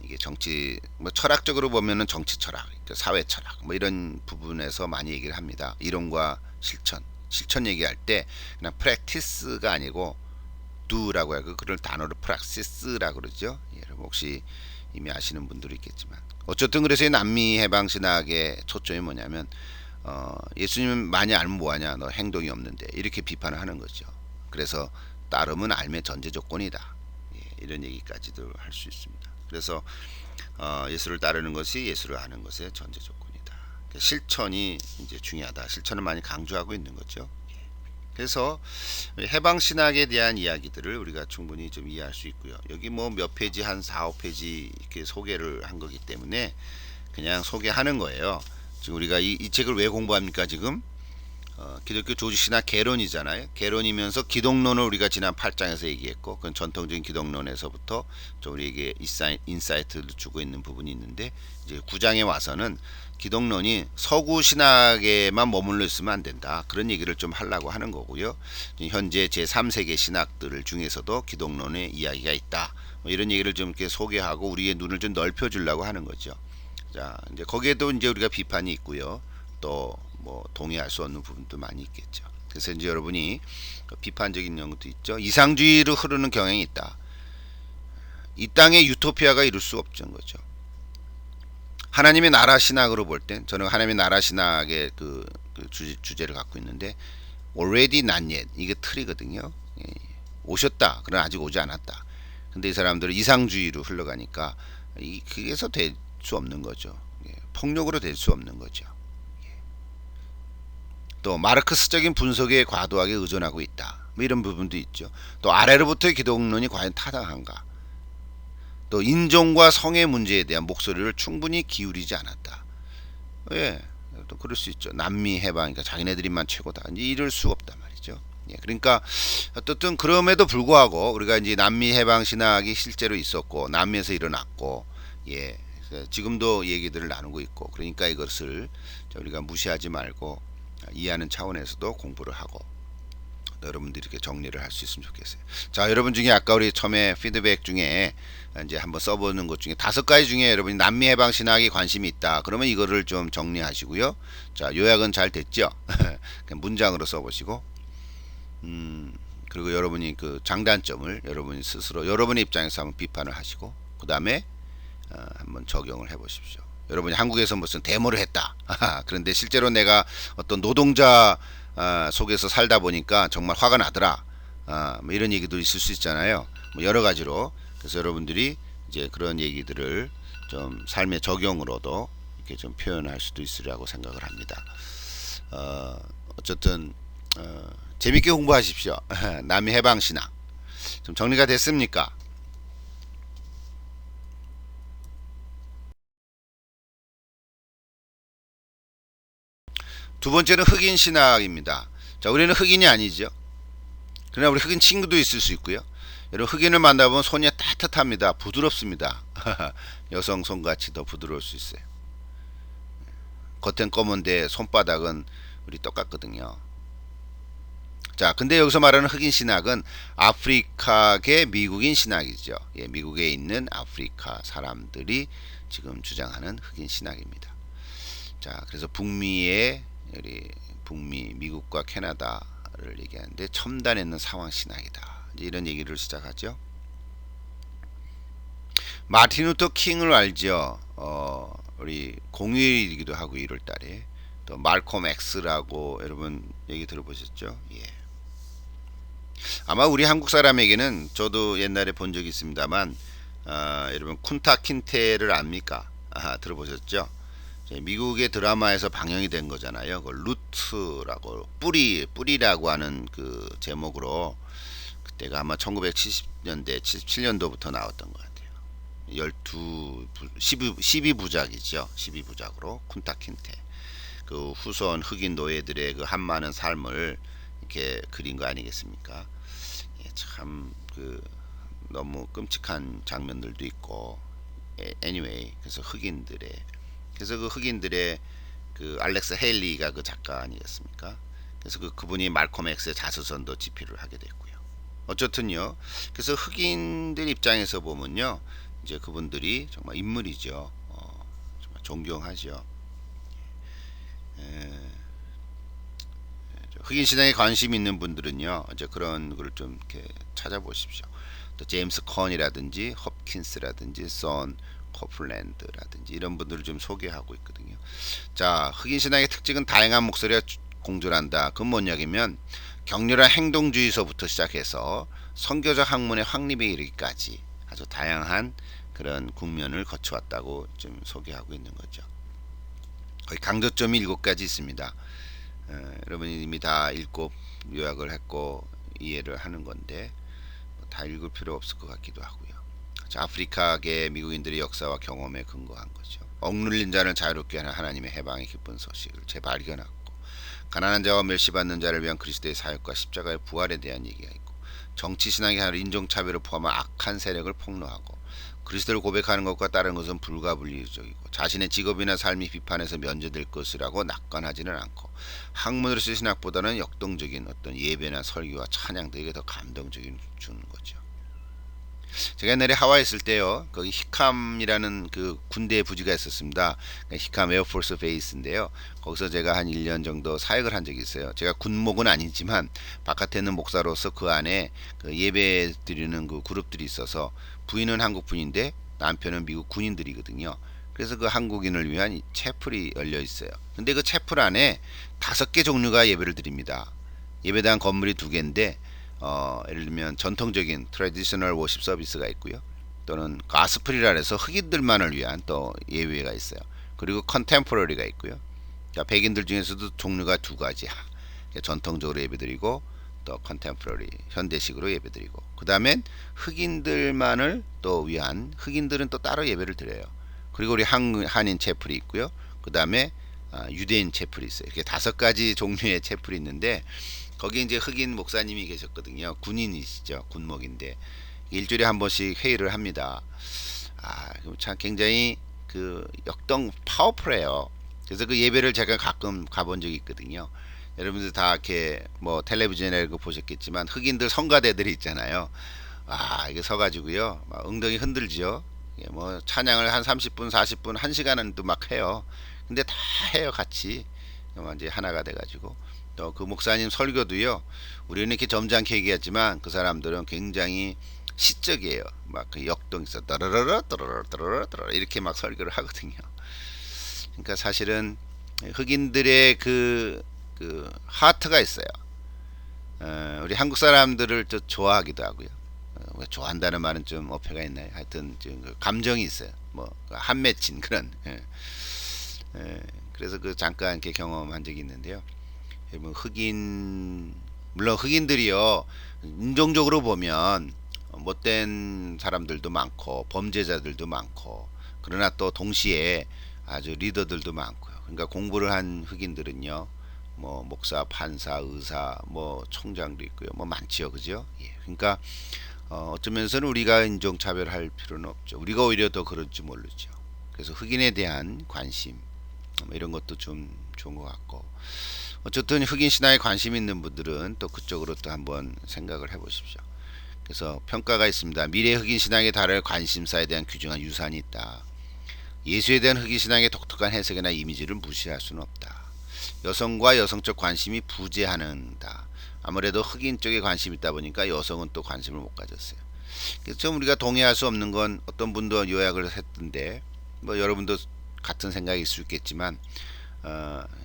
이게 정치 뭐 철학적으로 보면은 정치 철학, 그러니까 사회 철학 뭐 이런 부분에서 많이 얘기를 합니다. 이론과 실천 얘기할 때 그냥 practice가 아니고 do라고 하고 그런 단어를 praxis라고 그러죠. 예, 여러분 혹시 이미 아시는 분들이 있겠지만 어쨌든 그래서 이 남미 해방 신학의 초점이 뭐냐면 예수님은 많이 알면 뭐하냐 너 행동이 없는데 이렇게 비판을 하는 거죠. 그래서 따름은 알의 전제 조건이다. 예, 이런 얘기까지도 할 수 있습니다. 그래서 예수를 따르는 것이 예수를 아는 것의 전제 조건이다. 그러니까 실천이 이제 중요하다. 실천을 많이 강조하고 있는 거죠. 그래서 해방 신학에 대한 이야기들을 우리가 충분히 좀 이해할 수 있고요. 여기 뭐 몇 페이지 한 4, 5페이지 이렇게 소개를 한 거기 때문에 그냥 소개하는 거예요. 지금 우리가 이 책을 왜 공부합니까? 지금 기독교 조직신학 개론이잖아요. 개론이면서 기독론을 우리가 지난 8장에서 얘기했고 그건 전통적인 기독론에서부터 좀 우리에게 인사이트를 주고 있는 부분이 있는데 이제 9장에 와서는 기독론이 서구 신학에만 머물러 있으면 안 된다. 그런 얘기를 좀 하려고 하는 거고요. 현재 제3세계 신학들 중에서도 기독론의 이야기가 있다. 뭐 이런 얘기를 좀 이렇게 소개하고 우리의 눈을 좀 넓혀 주려고 하는 거죠. 자, 이제 거기에도 이제 우리가 비판이 있고요. 또 뭐 동의할 수 없는 부분도 많이 있겠죠. 그래서 이제 여러분이 비판적인 연구도 있죠. 이상주의로 흐르는 경향이 있다. 이 땅에 유토피아가 이룰 수 없는 거죠. 하나님의 나라 신학으로 볼 땐 저는 하나님의 나라 신학의 그 주제를 갖고 있는데 already not yet 이게 틀이거든요. 예. 오셨다. 그러나 아직 오지 않았다. 근데 이 사람들은 이상주의로 흘러가니까 그게서 될 수 없는 거죠. 예. 폭력으로 될 수 없는 거죠. 예. 또 마르크스적인 분석에 과도하게 의존하고 있다. 뭐 이런 부분도 있죠. 또 아래로부터의 기독론이 과연 타당한가? 또 인종과 성의 문제에 대한 목소리를 충분히 기울이지 않았다. 예, 또 그럴 수 있죠. 남미 해방, 그러니까 자기네들이만 최고다. 이제 이럴 수 없단 말이죠. 예, 그러니까 어떻든 그럼에도 불구하고 우리가 이제 남미 해방 신학이 실제로 있었고 남미에서 일어났고, 예, 그래서 지금도 얘기들을 나누고 있고, 그러니까 이것을 우리가 무시하지 말고 이해하는 차원에서도 공부를 하고 여러분들이 이렇게 정리를 할 수 있으면 좋겠어요. 자, 여러분 중에 아까 우리 처음에 피드백 중에 이제 한번 써보는 것 중에 5가지 중에 여러분이 남미 해방 신학에 관심이 있다. 그러면 이거를 좀 정리하시고요. 자, 요약은 잘 됐죠? 그냥 문장으로 써보시고, 그리고 여러분이 그 장단점을 여러분이 스스로 여러분의 입장에서 한번 비판을 하시고, 그 다음에 한번 적용을 해보십시오. 여러분이 한국에서 무슨 데모를 했다. 그런데 실제로 내가 어떤 노동자 속에서 살다 보니까 정말 화가 나더라. 뭐 이런 얘기도 있을 수 있잖아요. 뭐 여러 가지로. 그래서 여러분들이 이제 그런 얘기들을 좀 삶의 적용으로도 이렇게 좀 표현할 수도 있으리라고 생각을 합니다. 어쨌든 재밌게 공부하십시오. 남이 해방신학 좀 정리가 됐습니까? 두 번째는 흑인 신학입니다. 자, 우리는 흑인이 아니죠. 그러나 우리 흑인 친구도 있을 수 있고요. 여러분 흑인을 만나보면 손이 따뜻합니다. 부드럽습니다. 여성 손같이 더 부드러울 수 있어요. 겉엔 검은데 손바닥은 우리 똑같거든요. 자, 근데 여기서 말하는 흑인 신학은 아프리카계 미국인 신학이죠. 예, 미국에 있는 아프리카 사람들이 지금 주장하는 흑인 신학입니다. 자, 그래서 북미의 우리 북미 미국과 캐나다를 얘기하는데 첨단에 있는 상황 신학이다. 이제 이런 얘기를 시작하죠. 마틴 루터 킹을 알죠. 우리 공휴일이기도 하고 1월 달에 또 말콤 X라고 여러분 얘기 들어보셨죠? 예. 아마 우리 한국 사람에게는 저도 옛날에 본 적이 있습니다만, 여러분 쿤타 킨테를 압니까? 들어보셨죠? 미국의 드라마에서 방영이 된 거잖아요. 그 루트라고 뿌리라고 하는 그 제목으로 그때가 아마 1970년대 77년도부터 나왔던 것 같아요. 12부작이죠. 12부작으로 쿤타 킨테. 그 후손 흑인 노예들의 그 한많은 삶을 이렇게 그린 거 아니겠습니까? 예, 참 그 너무 끔찍한 장면들도 있고, anyway, 그래서 그 흑인들의 그 알렉스 헤일리가 그 작가 아니겠습니까? 그래서 그분이 말콤 X의 자서전도 집필을 하게 됐고요. 어쨌든요. 그래서 흑인들 입장에서 보면요, 이제 그분들이 정말 인물이죠. 정말 존경하죠. 흑인 신앙에 관심 있는 분들은요, 이제 그런 걸 좀 이렇게 찾아보십시오. 또 제임스 컨이라든지 홉킨스라든지 선 코플랜드라든지 이런 분들을 좀 소개하고 있거든요. 자, 흑인 신앙의 특징은 다양한 목소리가 공존한다. 그건 뭐냐면 격렬한 행동주의서부터 시작해서 선교적 학문의 확립에 이르기까지 아주 다양한 그런 국면을 거쳐왔다고 좀 소개하고 있는 거죠. 거의 강조점이 7가지 있습니다. 여러분이 이미 다 읽고 요약을 했고 이해를 하는 건데 다 읽을 필요 없을 것 같기도 하고요. 자, 아프리카계 미국인들의 역사와 경험에 근거한 거죠. 억눌린 자를 자유롭게 하는 하나님의 해방의 기쁜 소식을 재발견하고, 가난한 자와 멸시받는 자를 위한 그리스도의 사역과 십자가의 부활에 대한 얘기가 있고, 정치신앙이 아니라 인종차별을 포함한 악한 세력을 폭로하고, 그리스도를 고백하는 것과 다른 것은 불가분리적이고, 자신의 직업이나 삶이 비판에서 면제될 것이라고 낙관하지는 않고, 학문으로 쓰신 신학보다는 역동적인 어떤 예배나 설교와 찬양 등에게 더 감동적인 주는 거죠. 제가 옛날에 하와이 있을 때요, 거기 히캄이라는 그 군대 부지가 있었습니다. 히캄 에어포스 베이스인데요. 거기서 제가 한 1년 정도 사역을 한 적이 있어요. 제가 군목은 아니지만 바깥에 있는 목사로서 그 안에 그 예배 드리는 그 그룹들이 있어서, 부인은 한국 분인데 남편은 미국 군인들이거든요. 그래서 그 한국인을 위한 채플이 열려 있어요. 근데 그 채플 안에 5개 종류가 예배를 드립니다. 예배당 건물이 2개인데, 예를 들면 전통적인 트래디셔널 워십 서비스가 있고요. 또는 가스프리라 해서 흑인들만을 위한 또 예배가 있어요. 그리고 컨템포러리가 있고요. 자, 백인들 중에서도 종류가 2가지. 전통적으로 예배드리고 또 컨템포러리 현대식으로 예배드리고, 그 다음엔 흑인들만을 또 위한, 흑인들은 또 따로 예배를 드려요. 그리고 우리 한인 채플이 있고요. 그 다음에 유대인 채플이 있어요. 이렇게 5가지 종류의 채플이 있는데, 거기 이제 흑인 목사님이 계셨거든요. 군인이시죠. 군목인데 일주일에 한 번씩 회의를 합니다. 참 굉장히 그 역동 파워풀해요. 그래서 그 예배를 제가 가끔 가본 적이 있거든요. 여러분들 다 이렇게 뭐 텔레비전에 보셨겠지만 흑인들 성가대들이 있잖아요. 이게 서가지고요, 막 엉덩이 흔들죠. 뭐 찬양을 한 30분, 40분, 1시간은 또 막 해요. 근데 다 해요 같이. 이제 하나가 돼가지고 또 그 목사님 설교도요. 우리는 이렇게 점잖게 얘기하지만 그 사람들은 굉장히 시적이에요. 막 그 역동에서 따르르르 따르르 따르르 따르르 이렇게 막 설교를 하거든요. 그러니까 사실은 흑인들의 그 하트가 있어요. 우리 한국 사람들을 또 좋아하기도 하고요. 좋아한다는 말은 좀 어폐가 있나요? 하여튼 좀 감정이 있어요. 뭐 한 맺힌 그런. 그래서 그 잠깐 이렇게 경험한 적이 있는데요. 뭐 흑인, 물론 흑인들이요, 인종적으로 보면 못된 사람들도 많고 범죄자들도 많고, 그러나 또 동시에 아주 리더들도 많고요. 그러니까 공부를 한 흑인들은요, 뭐 목사, 판사, 의사, 뭐 총장도 있고요, 뭐 많지요, 그죠? 예. 그러니까 어쩌면서는 우리가 인종차별할 필요는 없죠. 우리가 오히려 더 그럴지 모르죠. 그래서 흑인에 대한 관심, 뭐 이런 것도 좀 좋은 것 같고, 어쨌든 흑인 신화에 관심 있는 분들은 또 그쪽으로 또 한번 생각을 해보십시오. 그래서 평가가 있습니다. 미래 흑인 신앙에 다를 관심사에 대한 규정한 유산이 있다. 예수에 대한 흑인 신앙의 독특한 해석이나 이미지를 무시할 수는 없다. 여성과 여성적 관심이 부재하는다. 아무래도 흑인 쪽에 관심이 있다 보니까 여성은 또 관심을 못 가졌어요. 그래서 우리가 동의할 수 없는 건, 어떤 분도 요약을 했던데, 뭐 여러분도 같은 생각일 수 있겠지만,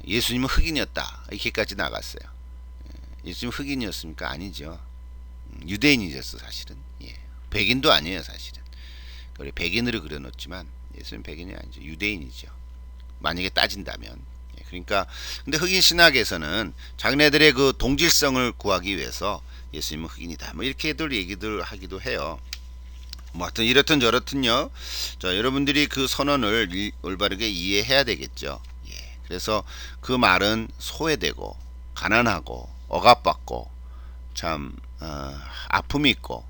예수님은 흑인이었다 이렇게까지 나갔어요. 예수님 흑인이었습니까? 아니죠. 유대인이셨어 사실은. 예. 백인도 아니에요 사실은. 그래 백인으로 그려놓지만 예수님 백인이 아니죠. 유대인이죠. 만약에 따진다면. 예. 그러니까 근데 흑인 신학에서는 자기네들의 그 동질성을 구하기 위해서 예수님은 흑인이다, 뭐 이렇게들 얘기들 하기도 해요. 뭐 하여튼 이렇든 저렇든요. 자, 여러분들이 그 선언을 올바르게 이해해야 되겠죠. 예. 그래서 그 말은 소외되고 가난하고 억압받고 참 아픔이 있고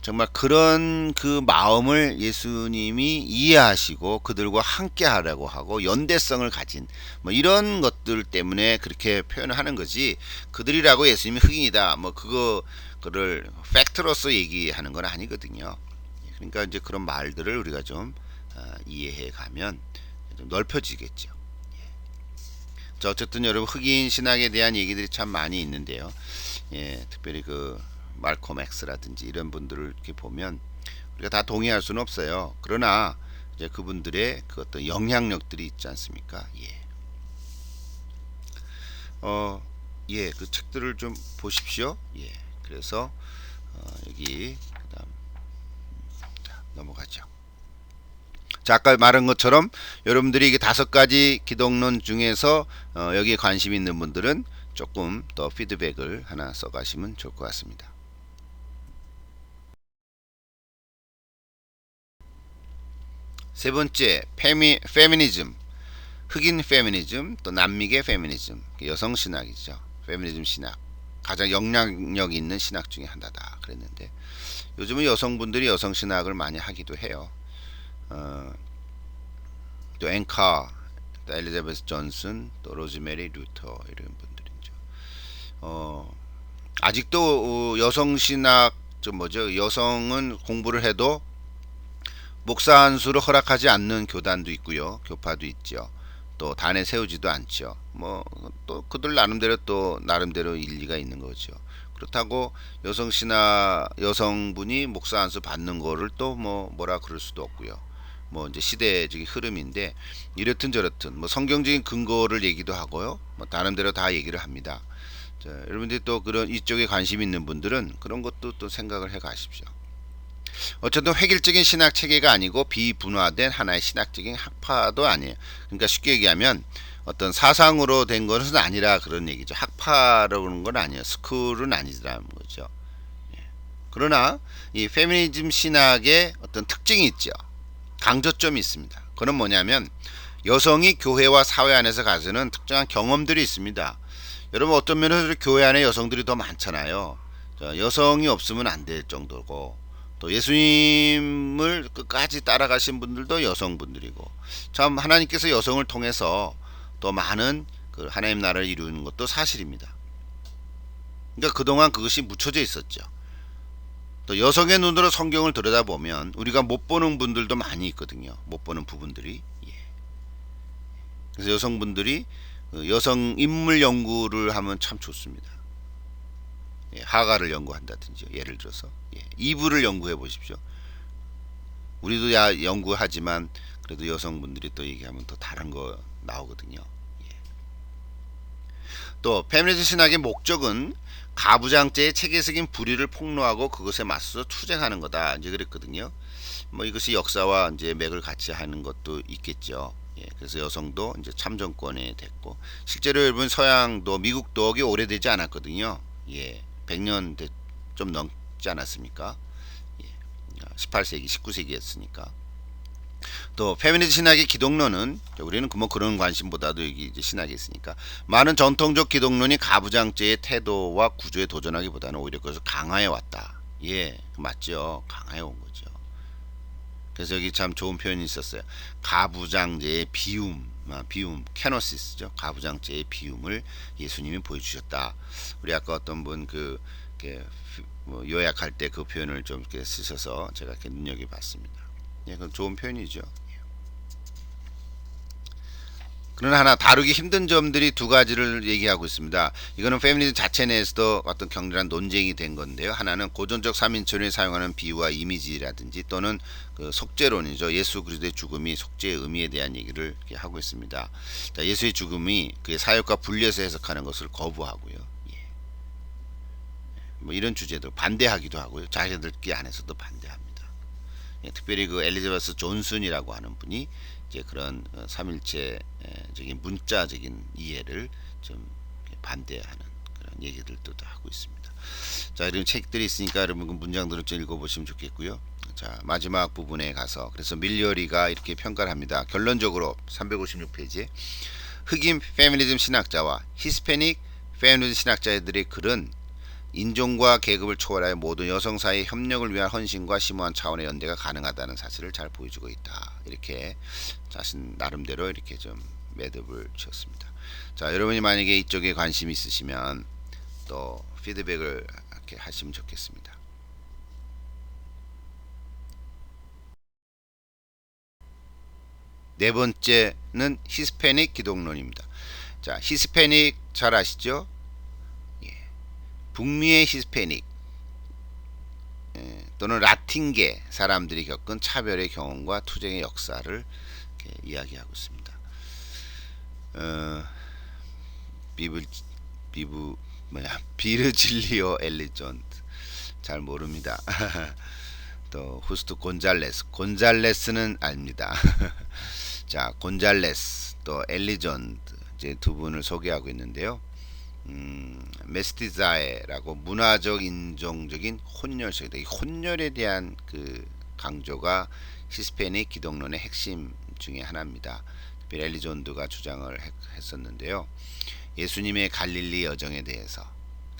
정말 그런 그 마음을 예수님이 이해하시고 그들과 함께 하려고 하고 연대성을 가진 뭐 이런 것들 때문에 그렇게 표현을 하는 거지, 그들이라고 예수님이 흑인이다 뭐 그거를 팩트로서 얘기하는 건 아니거든요. 그러니까 이제 그런 말들을 우리가 좀 이해해 가면 좀 넓혀지겠죠. 자, 어쨌든 여러분 흑인 신학에 대한 얘기들이 참 많이 있는데요. 예, 특별히 그 말콤 X라든지 이런 분들을 이렇게 보면 우리가 다 동의할 수는 없어요. 그러나 이제 그분들의 그 어떤 영향력들이 있지 않습니까? 예. 예, 그 책들을 좀 보십시오. 예. 그래서 여기 그다음 넘어가죠. 자, 아까 말한 것처럼 여러분들이 이게 5가지 기독론 중에서 여기에 관심 있는 분들은 조금 더 피드백을 하나 써가시면 좋을 것 같습니다. 세 번째, 페미니즘, 흑인 페미니즘, 또 남미계 페미니즘, 여성 신학이죠. 페미니즘 신학, 가장 영향력 있는 신학 중에 하나다 그랬는데, 요즘은 여성분들이 여성 신학을 많이 하기도 해요. 또 앵카, 또 엘리자베스 존슨, 또 로즈메리 루터 이런 분들이죠. 아직도 여성 신학 좀 뭐죠? 여성은 공부를 해도 목사 안수를 허락하지 않는 교단도 있고요, 교파도 있죠. 또 단에 세우지도 않죠. 뭐 또 그들 나름대로 또 나름대로 일리가 있는 거죠. 그렇다고 여성 신학 여성분이 목사 안수 받는 거를 또 뭐라 그럴 수도 없고요. 뭐 이제 시대적인 흐름인데, 이렇든 저렇든 뭐 성경적인 근거를 얘기도 하고요. 뭐 나름대로 다 얘기를 합니다. 자, 여러분들이 또 그런 이쪽에 관심 있는 분들은 그런 것도 또 생각을 해 가십시오. 어쨌든 획일적인 신학 체계가 아니고 비분화된 하나의 신학적인 학파도 아니에요. 그러니까 쉽게 얘기하면 어떤 사상으로 된 것은 아니라 그런 얘기죠. 학파라는 건 아니에요. 스쿨은 아니라는 거죠. 그러나 이 페미니즘 신학의 어떤 특징이 있죠. 강조점이 있습니다. 그건 뭐냐면 여성이 교회와 사회 안에서 가지는 특정한 경험들이 있습니다. 여러분 어떤 면에서 교회 안에 여성들이 더 많잖아요. 자, 여성이 없으면 안 될 정도고 또 예수님을 끝까지 따라가신 분들도 여성분들이고 참 하나님께서 여성을 통해서 또 많은 그 하나님 나라를 이루는 것도 사실입니다. 그러니까 그동안 그것이 묻혀져 있었죠. 또 여성의 눈으로 성경을 들여다보면 우리가 못 보는 분들도 많이 있거든요. 못 보는 부분들이. 예. 그래서 여성분들이 여성 인물 연구를 하면 참 좋습니다. 예, 하가를 연구한다든지 예를 들어서 이브를 연구해 보십시오. 우리도 연구하지만 그래도 여성분들이 또 얘기하면 더 다른 거 나오거든요. 예. 또 페미니즘 신학의 목적은 가부장제의 체계적인 불의를 폭로하고 그것에 맞서 투쟁하는 거다. 이제 그랬거든요. 뭐 이것이 역사와 이제 맥을 같이 하는 것도 있겠죠. 예, 그래서 여성도 이제 참정권에 됐고 실제로 여러분 서양도 미국도 꽤 오래되지 않았거든요. 예, 100년 좀 넘지 않았습니까? 예, 18세기, 19세기였으니까. 또 페미니즘 신학의 기독론은 우리는 뭐 그런 관심보다도 여기 이제 신학이 있으니까 많은 전통적 기독론이 가부장제의 태도와 구조에 도전하기보다는 오히려 그것을 강화해 왔다. 예, 맞죠. 강화해 온 거죠. 그래서 여기 참 좋은 표현이 있었어요. 가부장제의 비움, 캐노시스죠. 가부장제의 비움을 예수님이 보여주셨다. 우리 아까 어떤 분 뭐 요약할 때 그 표현을 좀 이렇게 쓰셔서 제가 이렇게 눈여겨봤습니다. 예, 그건 좋은 표현이죠. 그러나 하나 다루기 힘든 점들이 두 가지를 얘기하고 있습니다. 이거는 페미니즘 자체 내에서도 어떤 격렬한 논쟁이 된 건데요. 하나는 고전적 3인칭을 사용하는 비유와 이미지라든지 또는 그 속죄론이죠. 예수 그리스도의 죽음이 속죄의 의미에 대한 얘기를 하고 있습니다. 자, 예수의 죽음이 그의 사역과 분리해서 해석하는 것을 거부하고요. 예. 뭐 이런 주제도 반대하기도 하고요. 자기들끼리 안에서도 반대합니다. 예, 특별히 그 엘리자베스 존슨이라고 하는 분이 이제 그런 삼일체적인 문자적인 이해를 좀 반대하는 그런 얘기들도 하고 있습니다. 자, 이런 책들이 있으니까 여러분 그 문장들을 좀 읽어보시면 좋겠고요. 자, 마지막 부분에 가서 그래서 밀리어리가 이렇게 평가를 합니다. 결론적으로 356페이지에 흑인 페미니즘 신학자와 히스패닉 페미니즘 신학자들의 글은 인종과 계급을 초월하여 모든 여성 사이의 협력을 위한 헌신과 심오한 차원의 연대가 가능하다는 사실을 잘 보여주고 있다. 이렇게 자신 나름대로 이렇게 좀 매듭을 쳤습니다. 자, 여러분이 만약에 이쪽에 관심이 있으시면 또 피드백을 이렇게 하시면 좋겠습니다. 네 번째는 히스패닉 기독론입니다. 자, 히스패닉 잘 아시죠? 북미의 히스패닉 또는 라틴계 사람들이 겪은 차별의 경험과 투쟁의 역사를 이야기하고 있습니다. 비르질리오 엘리존트 잘 모릅니다. 또 후스트 곤잘레스는 압니다. 자, 곤잘레스 또 엘리존트 이제 두 분을 소개하고 있는데요. 메스티자에라고 문화적 인종적인 혼혈성이다. 이 혼혈에 대한 그 강조가 히스패닉 기독론의 핵심 중에 하나입니다. 엘리존드가 주장을 했었는데요. 예수님의 갈릴리 여정에 대해서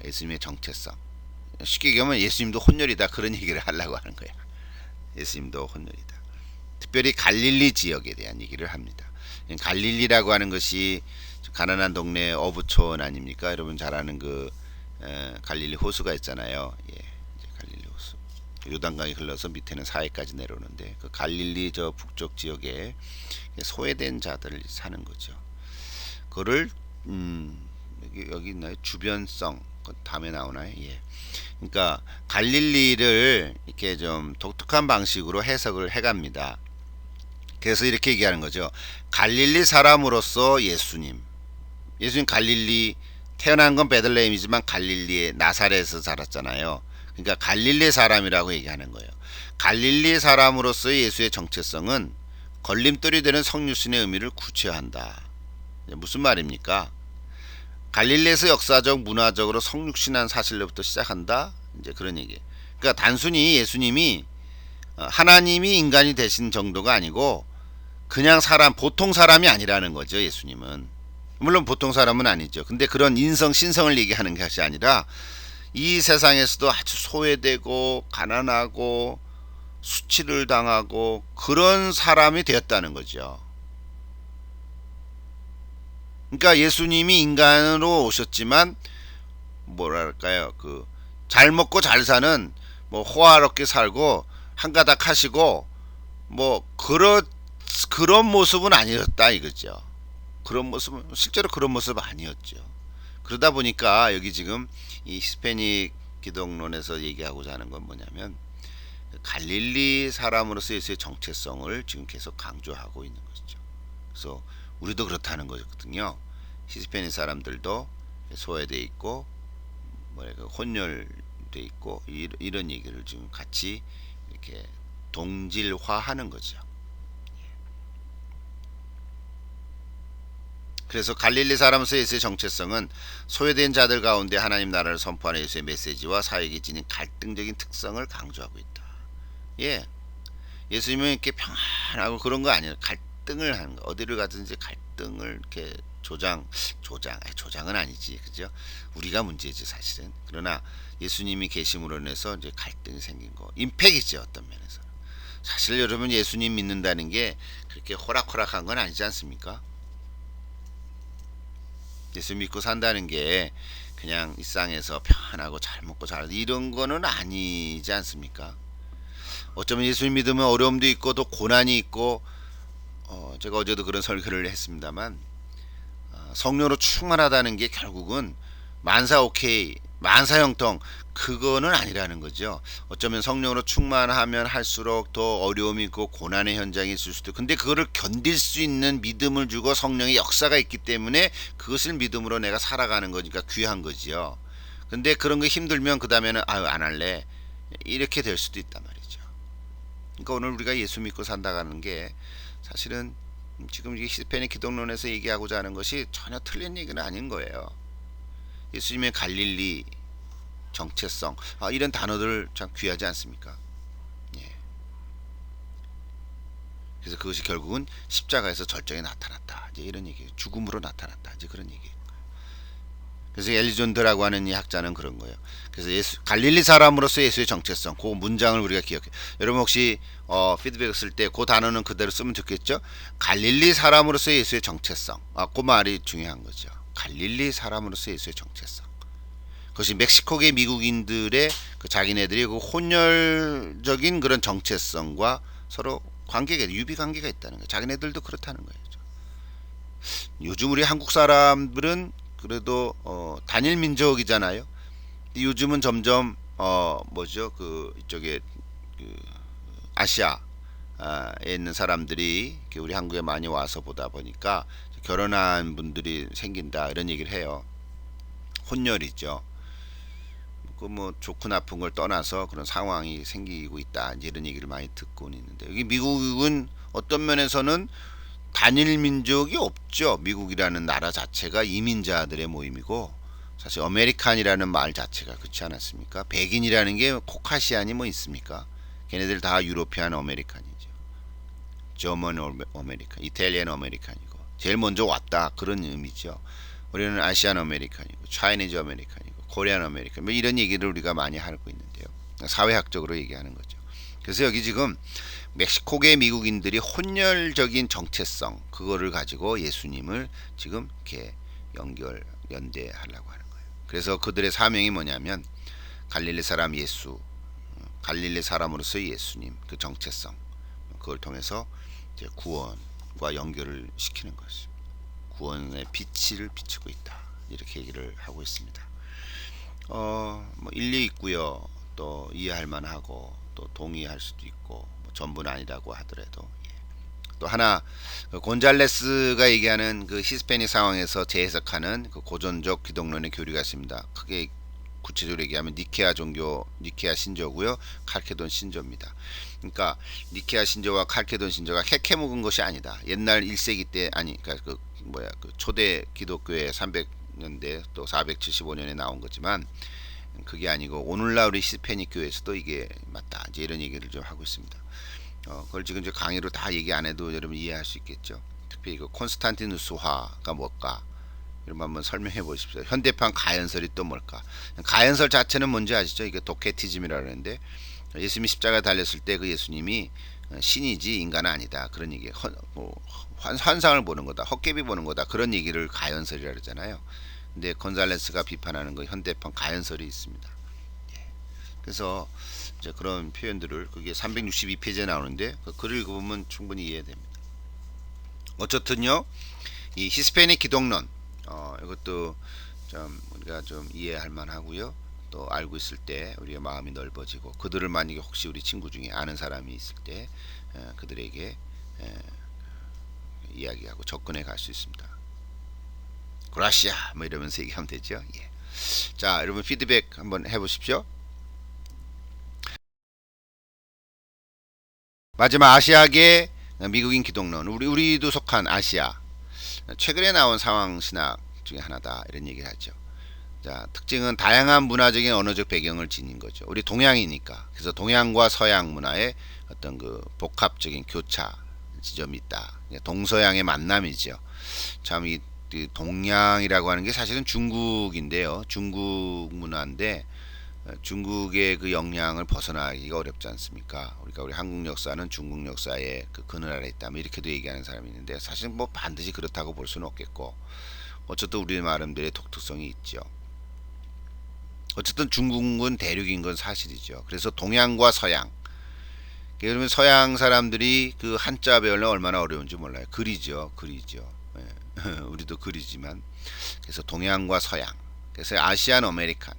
예수님의 정체성 쉽게 얘기하면 예수님도 혼혈이다 그런 얘기를 하려고 하는 거야. 예수님도 혼혈이다. 특별히 갈릴리 지역에 대한 얘기를 합니다. 갈릴리라고 하는 것이 가난한 동네 어부촌 아닙니까? 여러분 잘 아는 그 갈릴리 호수가 있잖아요. 예, 이제 갈릴리 호수. 요단강이 흘러서 밑에는 사해까지 내려오는데 그 갈릴리 저 북쪽 지역에 소외된 자들 사는 거죠. 그거를 여기 있나요? 주변성 그 다음에 나오나요? 예. 그러니까 갈릴리를 이렇게 좀 독특한 방식으로 해석을 해갑니다. 그래서 이렇게 얘기하는 거죠. 갈릴리 사람으로서 예수님 갈릴리 태어난 건 베들레헴이지만 갈릴리의 나사렛에서 자랐잖아요. 그러니까 갈릴리 사람이라고 얘기하는 거예요. 갈릴리 사람으로서의 예수의 정체성은 걸림돌이 되는 성육신의 의미를 구체화한다. 무슨 말입니까? 갈릴리에서 역사적 문화적으로 성육신한 사실로부터 시작한다. 이제 그런 얘기예요. 그러니까 단순히 예수님이 하나님이 인간이 되신 정도가 아니고 그냥 보통 사람이 아니라는 거죠. 예수님은 물론 보통 사람은 아니죠. 근데 그런 인성 신성을 얘기하는 것이 아니라 이 세상에서도 아주 소외되고 가난하고 수치를 당하고 그런 사람이 되었다는 거죠. 그러니까 예수님이 인간으로 오셨지만 뭐랄까요, 그 잘 먹고 잘 사는, 뭐 호화롭게 살고 한가닥 하시고 뭐 그런 모습은 아니었다 이거죠. 그런 모습은 실제로 그런 모습 아니었죠. 그러다 보니까 여기 지금 이 히스패닉 기독론에서 얘기하고자 하는 건 뭐냐면 갈릴리 사람으로서 예수의 정체성을 지금 계속 강조하고 있는 것이죠. 그래서 우리도 그렇다는 거거든요. 히스패닉 사람들도 소외돼 있고 뭐랄까 혼혈돼 있고 이런 얘기를 지금 같이 이렇게 동질화하는 거죠. 그래서 갈릴리 사람으로서 예수의 정체성은 소외된 자들 가운데 하나님 나라를 선포하는 예수의 메시지와 사역이 지닌 갈등적인 특성을 강조하고 있다. 예, 예수님은 이렇게 평안하고 그런 거 아니에요. 갈등을 하는 거. 어디를 가든지 갈등을 이렇게 조장은 아니지, 그죠? 우리가 문제지 사실은. 그러나 예수님이 계심으로 인해서 이제 갈등이 생긴 거, 임팩이죠 어떤 면에서. 사실 여러분 예수님 믿는다는 게 그렇게 호락호락한 건 아니지 않습니까? 예수 믿고 산다는 게 그냥 일상에서 편하고 잘 먹고 잘 이런 거는 아니지 않습니까? 어쩌면 예수님 믿으면 어려움도 있고 또 고난이 있고 제가 어제도 그런 설교를 했습니다만 성령으로 충만하다는 게 결국은 만사 오케이 만사형통 그거는 아니라는 거죠. 어쩌면 성령으로 충만하면 할수록 더 어려움이 있고 고난의 현장이 있을 수도 있고 근데 그거를 견딜 수 있는 믿음을 주고 성령의 역사가 있기 때문에 그것을 믿음으로 내가 살아가는 거니까 귀한 거지요. 근데 그런 거 힘들면 그 다음에는 아유 안 할래 이렇게 될 수도 있단 말이죠. 그러니까 오늘 우리가 예수 믿고 산다가는 게 사실은 지금 이 히스패닉 기독론에서 얘기하고자 하는 것이 전혀 틀린 얘기는 아닌 거예요. 예수님의 갈릴리 정체성 이런 단어들 참 귀하지 않습니까? 예. 그래서 그것이 결국은 십자가에서 절정에 나타났다. 이제 이런 얘기, 죽음으로 나타났다. 이제 그런 얘기. 그래서 엘리존드라고 하는 이 학자는 그런 거예요. 그래서 갈릴리 사람으로서 예수의 정체성, 그 문장을 우리가 기억해. 여러분 혹시 피드백 쓸 때 그 단어는 그대로 쓰면 좋겠죠? 갈릴리 사람으로서 예수의 정체성. 그 말이 중요한 거죠. 갈릴리 사람으로서 예수의 정체성. 그것이 멕시코계 미국인들의 그 자기네들이 그 혼혈적인 그런 정체성과 서로 관계가 유비 관계가 있다는 거예요. 자기네들도 그렇다는 거예요. 요즘 우리 한국 사람들은 그래도 단일 민족이잖아요. 요즘은 점점 뭐죠 그 이쪽에 그 아시아에 있는 사람들이 우리 한국에 많이 와서 보다 보니까 결혼한 분들이 생긴다 이런 얘기를 해요. 혼혈이죠. 그 뭐 좋고 나쁜 걸 떠나서 그런 상황이 생기고 있다 이런 얘기를 많이 듣고는 있는데 여기 미국은 어떤 면에서는 단일 민족이 없죠. 미국이라는 나라 자체가 이민자들의 모임이고 사실 어메리칸이라는 말 자체가 그렇지 않았습니까? 백인이라는 게 코카시안이 뭐 있습니까? 걔네들 다 유로피안 어메리칸이죠. 저먼 어메리칸, 이탈리안 어메리칸이고 제일 먼저 왔다 그런 의미죠. 우리는 아시안 어메리칸이고 차이니즈 어메리칸이고 코리안 어메리칸 뭐 이런 얘기를 우리가 많이 하고 있는데요. 사회학적으로 얘기하는 거죠. 그래서 여기 지금 멕시코계 미국인들이 혼혈적인 정체성 그거를 가지고 예수님을 지금 이렇게 연대하려고 하는 거예요. 그래서 그들의 사명이 뭐냐면 갈릴리 사람 예수, 갈릴리 사람으로서 예수님 그 정체성 그걸 통해서 이제 구원과 연결을 시키는 것입니다. 구원의 빛을 비추고 있다 이렇게 얘기를 하고 있습니다. 뭐 일리 있고요. 또 이해할 만하고 또 동의할 수도 있고 뭐 전부는 아니라고 하더라도 또 하나 곤잘레스가 얘기하는 그 히스패닉 상황에서 재해석하는 그 고전적 기독론의 교리가 있습니다. 크게 구체적으로 얘기하면 니케아 신조고요. 칼케돈 신조입니다. 그러니까 니케아 신조와 칼케돈 신조가 캐캐 묵은 것이 아니다. 옛날 1세기 때 그러니까 그 초대 기독교의 300년대 또 475년에 나온 거지만 그게 아니고 오늘날 우리 히스패닉 교회에서도 이게 맞다. 이제 이런 얘기를 좀 하고 있습니다. 그걸 지금 강의로 다 얘기 안 해도 여러분 이해할 수 있겠죠. 특히 그 콘스탄티누스화가 뭘까? 이런 한번 설명해 보십시오. 현대판 가연설이 또 뭘까? 가연설 자체는 뭔지 아시죠? 이게 도케티즘이라고 하는데 예수님이 십자가에 달렸을 때 그 예수님이 신이지 인간은 아니다. 그런 얘기. 환상을 보는 거다. 헛개비 보는 거다. 그런 얘기를 가연설이라 그러잖아요. 근데 건살레스가 비판하는 거 현대판 가연설이 있습니다. 그래서 이제 그런 표현들을 그게 362페이지에 나오는데 그 글을 읽어보면 충분히 이해됩니다. 어쨌든요, 이 히스패닉 기독론 이것도 좀 우리가 좀 이해할 만하고요. 또 알고 있을 때 우리의 마음이 넓어지고 그들을 만약에 혹시 우리 친구 중에 아는 사람이 있을 때 그들에게 이야기하고 접근해 갈 수 있습니다. 그라시아 뭐 이러면서 얘기하면 되죠. 예. 자, 여러분 피드백 한번 해보십시오. 마지막 아시아계 미국인 기독론 우리도 속한 아시아 최근에 나온 상황 신학 중에 하나다 이런 얘기를 하죠. 자, 특징은 다양한 문화적인 언어적 배경을 지닌 거죠. 우리 동양이니까. 그래서 동양과 서양 문화의 어떤 그 복합적인 교차 지점이 있다. 동서양의 만남이죠. 참 이 동양이라고 하는 게 사실은 중국인데요. 중국 문화인데 중국의 그 영향을 벗어나기가 어렵지 않습니까? 우리 한국 역사는 중국 역사의 그 그늘 아래 있다. 뭐 이렇게도 얘기하는 사람이 있는데 사실 뭐 반드시 그렇다고 볼 수는 없겠고 어쨌든 우리 나름대로의 독특성이 있죠. 어쨌든 중국은 대륙인 건 사실이죠. 그래서 동양과 서양. 그러면 서양 사람들이 그 한자 배우려면 얼마나 어려운지 몰라요. 글이죠. 글이죠. 예. 우리도 글이지만. 그래서 동양과 서양. 그래서 아시안 아메리칸.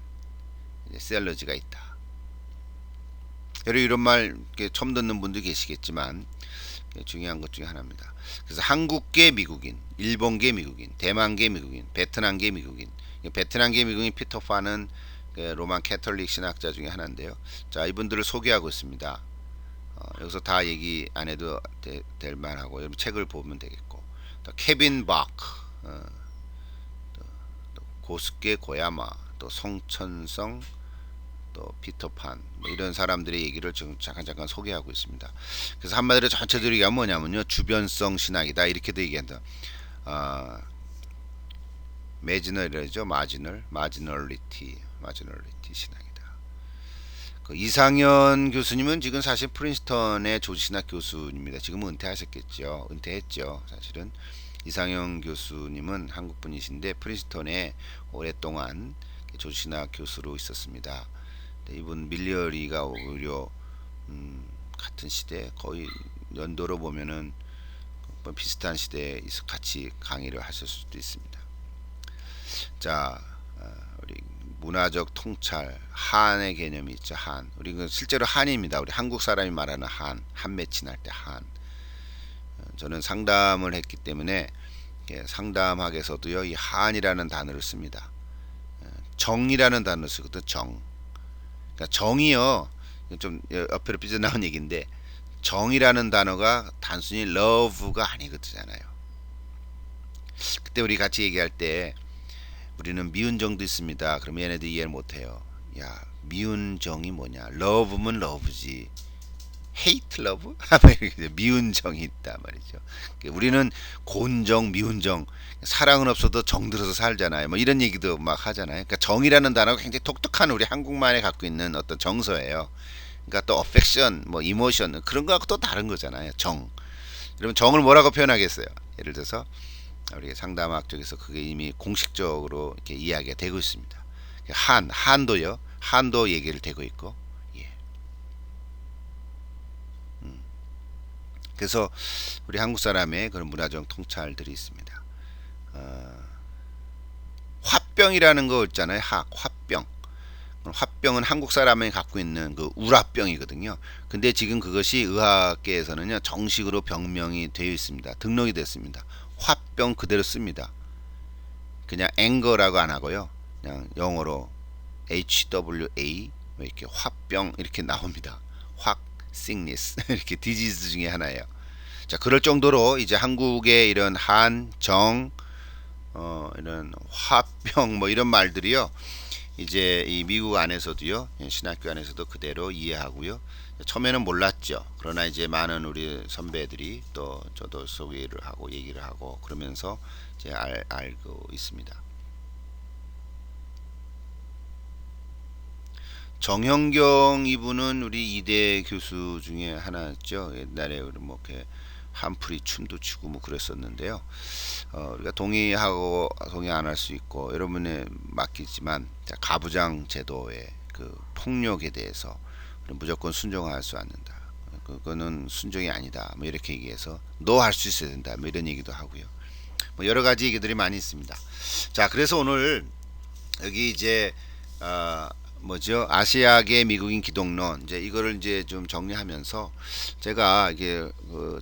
셀러지가 있다. 여러분 이런 말 처음 듣는 분도 계시겠지만 중요한 것 중에 하나입니다. 그래서 한국계 미국인, 일본계 미국인, 대만계 미국인, 베트남계 미국인. 베트남계 미국인 피터파는 로만 캐톨릭 신학자 중에 하나인데요. 자, 이분들을 소개하고 있습니다. 여기서 다 얘기 안 해도 될 만하고 여러분 책을 보면 되겠고 또 케빈 바크, 또 고스케 고야마, 또 송천성, 또 피터판 뭐 이런 사람들의 얘기를 지금 잠깐 소개하고 있습니다. 그래서 한마디로 전체적으로 얘기하면 뭐냐면요, 주변성 신학이다 이렇게도 얘기한다. 매지널이죠. 마지널리티 신학이다. 그 이상현 교수님은 지금 사실 프린스턴의 조지신학 교수입니다. 지금은 은퇴하셨겠죠. 은퇴했죠. 사실은 이상현 교수님은 한국 분이신데 프린스턴에 오랫동안 조지신학 교수로 있었습니다. 이분 밀리어리가 오히려 같은 시대 거의 연도로 보면은 비슷한 시대에 같이 강의를 하실 수도 있습니다. 자, 우리 문화적 통찰 한의 개념이 있죠. 한 우리 실제로 한입니다. 우리 한국 사람이 말하는 한 매칭할 때 한. 저는 상담을 했기 때문에 상담학에서도요 이 한이라는 단어를 씁니다. 정이라는 단어를 쓰거든. 정. 그러니까 정이요 좀 옆으로 삐져나온 얘기인데 정이라는 단어가 단순히 love가 아니거든요. 그때 우리 같이 얘기할 때 우리는 미운 정도 있습니다. 그럼 얘네들 이해를 못해요. 야, 미운 정이 뭐냐? love면 love지. hate love? 미운 정이 있다 말이죠. 우리는 곤정, 미운정, 사랑은 없어도 정 들어서 살잖아요. 뭐 이런 얘기도 막 하잖아요. 그러니까 정이라는 단어가 굉장히 독특한 우리 한국말에 갖고 있는 어떤 정서예요. 그러니까 또 affection, 뭐 emotion 그런 거하고 또 다른 거잖아요. 정. 여러분 정을 뭐라고 표현하겠어요? 예를 들어서 우리 상담학 쪽에서 그게 이미 공식적으로 이렇게 이야기가 되고 있습니다. 한도요. 한도 얘기를 되고 있고. 예. 그래서 우리 한국 사람의 그런 문화적 통찰들이 있습니다. 화병이라는 거 있잖아요. 화병. 화병은 한국 사람이 갖고 있는 그 우라병이거든요. 근데 지금 그것이 의학계에서는요 정식으로 병명이 되어 있습니다. 등록이 됐습니다. 화병 그대로 씁니다. 그냥 앵거라고 안 하고요. 그냥 영어로 HWA 이렇게 화병 이렇게 나옵니다. 확 sickness 이렇게 디지즈 중에 하나예요. 자, 그럴 정도로 이제 한국의 이런 한정 이런 화병 뭐 이런 말들이요 이제 이 미국 안에서도요, 신학교 안에서도 그대로 이해하고요. 처음에는 몰랐죠. 그러나 이제 많은 우리 선배들이 또 저도 소개를 하고 얘기를 하고 그러면서 이제 알고 있습니다. 정형경 이분은 우리 이대 교수 중에 하나였죠. 옛날에 뭐 이렇게 한풀이 춤도 추고 뭐 그랬었는데요. 우리가 동의 안 할 수 있고 여러분에 맡기지만 가부장 제도의 그 폭력에 대해서 무조건 순종할 수 않는다. 그거는 순종이 아니다. 뭐 이렇게 얘기해서 너 할 수 있어야 된다. 뭐 이런 얘기도 하고요. 뭐 여러 가지 얘기들이 많이 있습니다. 자, 그래서 오늘 여기 이제 뭐죠? 아시아계 미국인 기독론 이제 이거를 이제 좀 정리하면서 제가 이게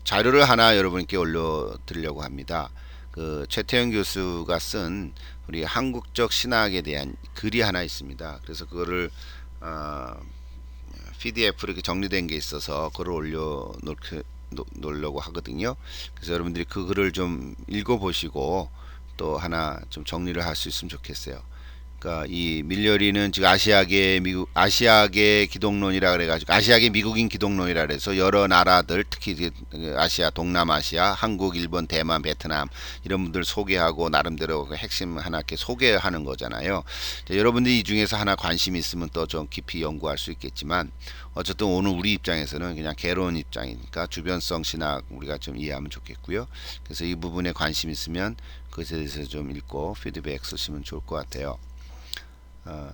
자료를 하나 여러분께 올려드리려고 합니다. 그 최태영 교수가 쓴 우리 한국적 신학에 대한 글이 하나 있습니다. 그래서 그거를 PDF로 이렇게 정리된 게 있어서 그걸 놓으려고 하거든요. 그래서 여러분들이 그 글을 좀 읽어보시고 또 하나 좀 정리를 할 수 있으면 좋겠어요. 그러니까 이 밀려리는 지금 아시아계 기독론이라 그래가지고 아시아계 미국인 기독론이라 그래서 여러 나라들 특히 아시아, 동남아시아, 한국, 일본, 대만, 베트남 이런 분들 소개하고 나름대로 그 핵심 하나 이렇게 소개하는 거잖아요. 여러분들이 이 중에서 하나 관심이 있으면 또 좀 깊이 연구할 수 있겠지만 어쨌든 오늘 우리 입장에서는 그냥 개론 입장이니까 주변성 신학 우리가 좀 이해하면 좋겠고요. 그래서 이 부분에 관심 있으면 그것에 대해서 좀 읽고 피드백 쓰시면 좋을 것 같아요.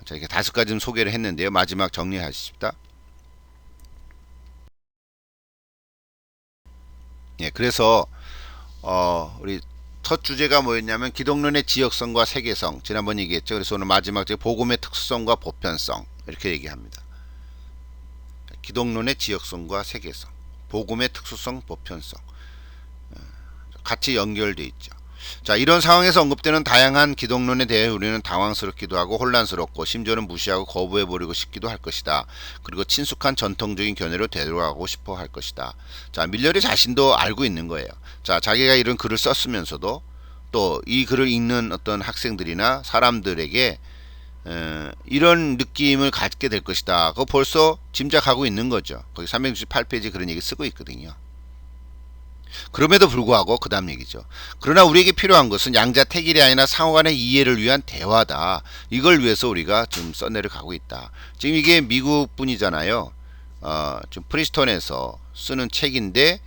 자, 이렇게 5가지 좀 소개를 했는데요. 마지막 정리하십시다. 예, 그래서 우리 첫 주제가 뭐였냐면 기독론의 지역성과 세계성 지난번 얘기했죠. 그래서 오늘 마지막 제 복음의 특수성과 보편성 이렇게 얘기합니다. 기독론의 지역성과 세계성, 복음의 특수성, 보편성 같이 연결돼 있죠. 자, 이런 상황에서 언급되는 다양한 기독론에 대해 우리는 당황스럽기도 하고 혼란스럽고 심지어는 무시하고 거부해버리고 싶기도 할 것이다. 그리고 친숙한 전통적인 견해로 되돌아가고 싶어 할 것이다. 자, 밀러리 자신도 알고 있는 거예요. 자, 자기가 이런 글을 썼으면서도 또 이 글을 읽는 어떤 학생들이나 사람들에게 이런 느낌을 갖게 될 것이다. 그거 벌써 짐작하고 있는 거죠. 거기 368페이지 그런 얘기 쓰고 있거든요. 그럼에도 불구하고 그 다음 얘기죠. 그러나 우리에게 필요한 것은 양자택일이 아니라 상호간의 이해를 위한 대화다. 이걸 위해서 우리가 좀 써내려 가고 있다. 지금 이게 미국 분이잖아요. 좀 프리스톤에서 쓰는 책인데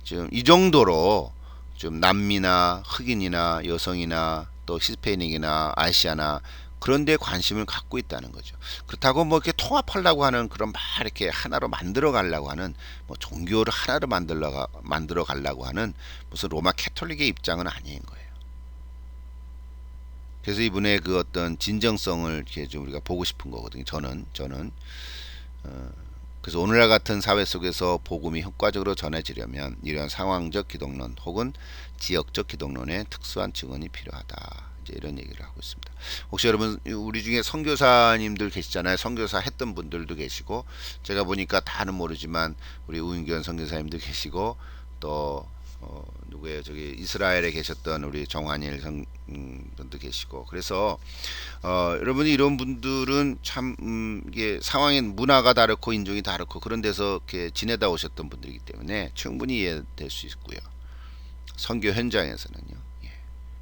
지금 이 정도로 좀 남미나 흑인이나 여성이나 또 히스패닉이나 아시아나 그런 데 관심을 갖고 있다는 거죠. 그렇다고 뭐 이렇게 통합하려고 하는 그런 막 이렇게 하나로 만들어 가려고 하는 뭐 종교를 하나로 만들어 가려고 하는 무슨 로마 캐톨릭의 입장은 아닌 거예요. 그래서 이분의 그 어떤 진정성을 이렇게 좀 우리가 보고 싶은 거거든요. 저는 그래서 오늘날 같은 사회 속에서 복음이 효과적으로 전해지려면 이러한 상황적 기독론 혹은 지역적 기독론의 특수한 증언이 필요하다. 이제 이런 얘기를 하고 있습니다. 혹시 여러분 우리 중에 선교사님들 계시잖아요. 선교사 했던 분들도 계시고 제가 보니까 다는 모르지만 우리 우인견 선교사님도 계시고 또 누구예요? 저기 이스라엘에 계셨던 우리 정환일 분도 계시고 그래서 여러분이 이런 분들은 참 이게 상황의 문화가 다르고 인종이 다르고 그런 데서 이렇게 지내다 오셨던 분들이기 때문에 충분히 이해될 수 있고요. 선교 현장에서는요. 예.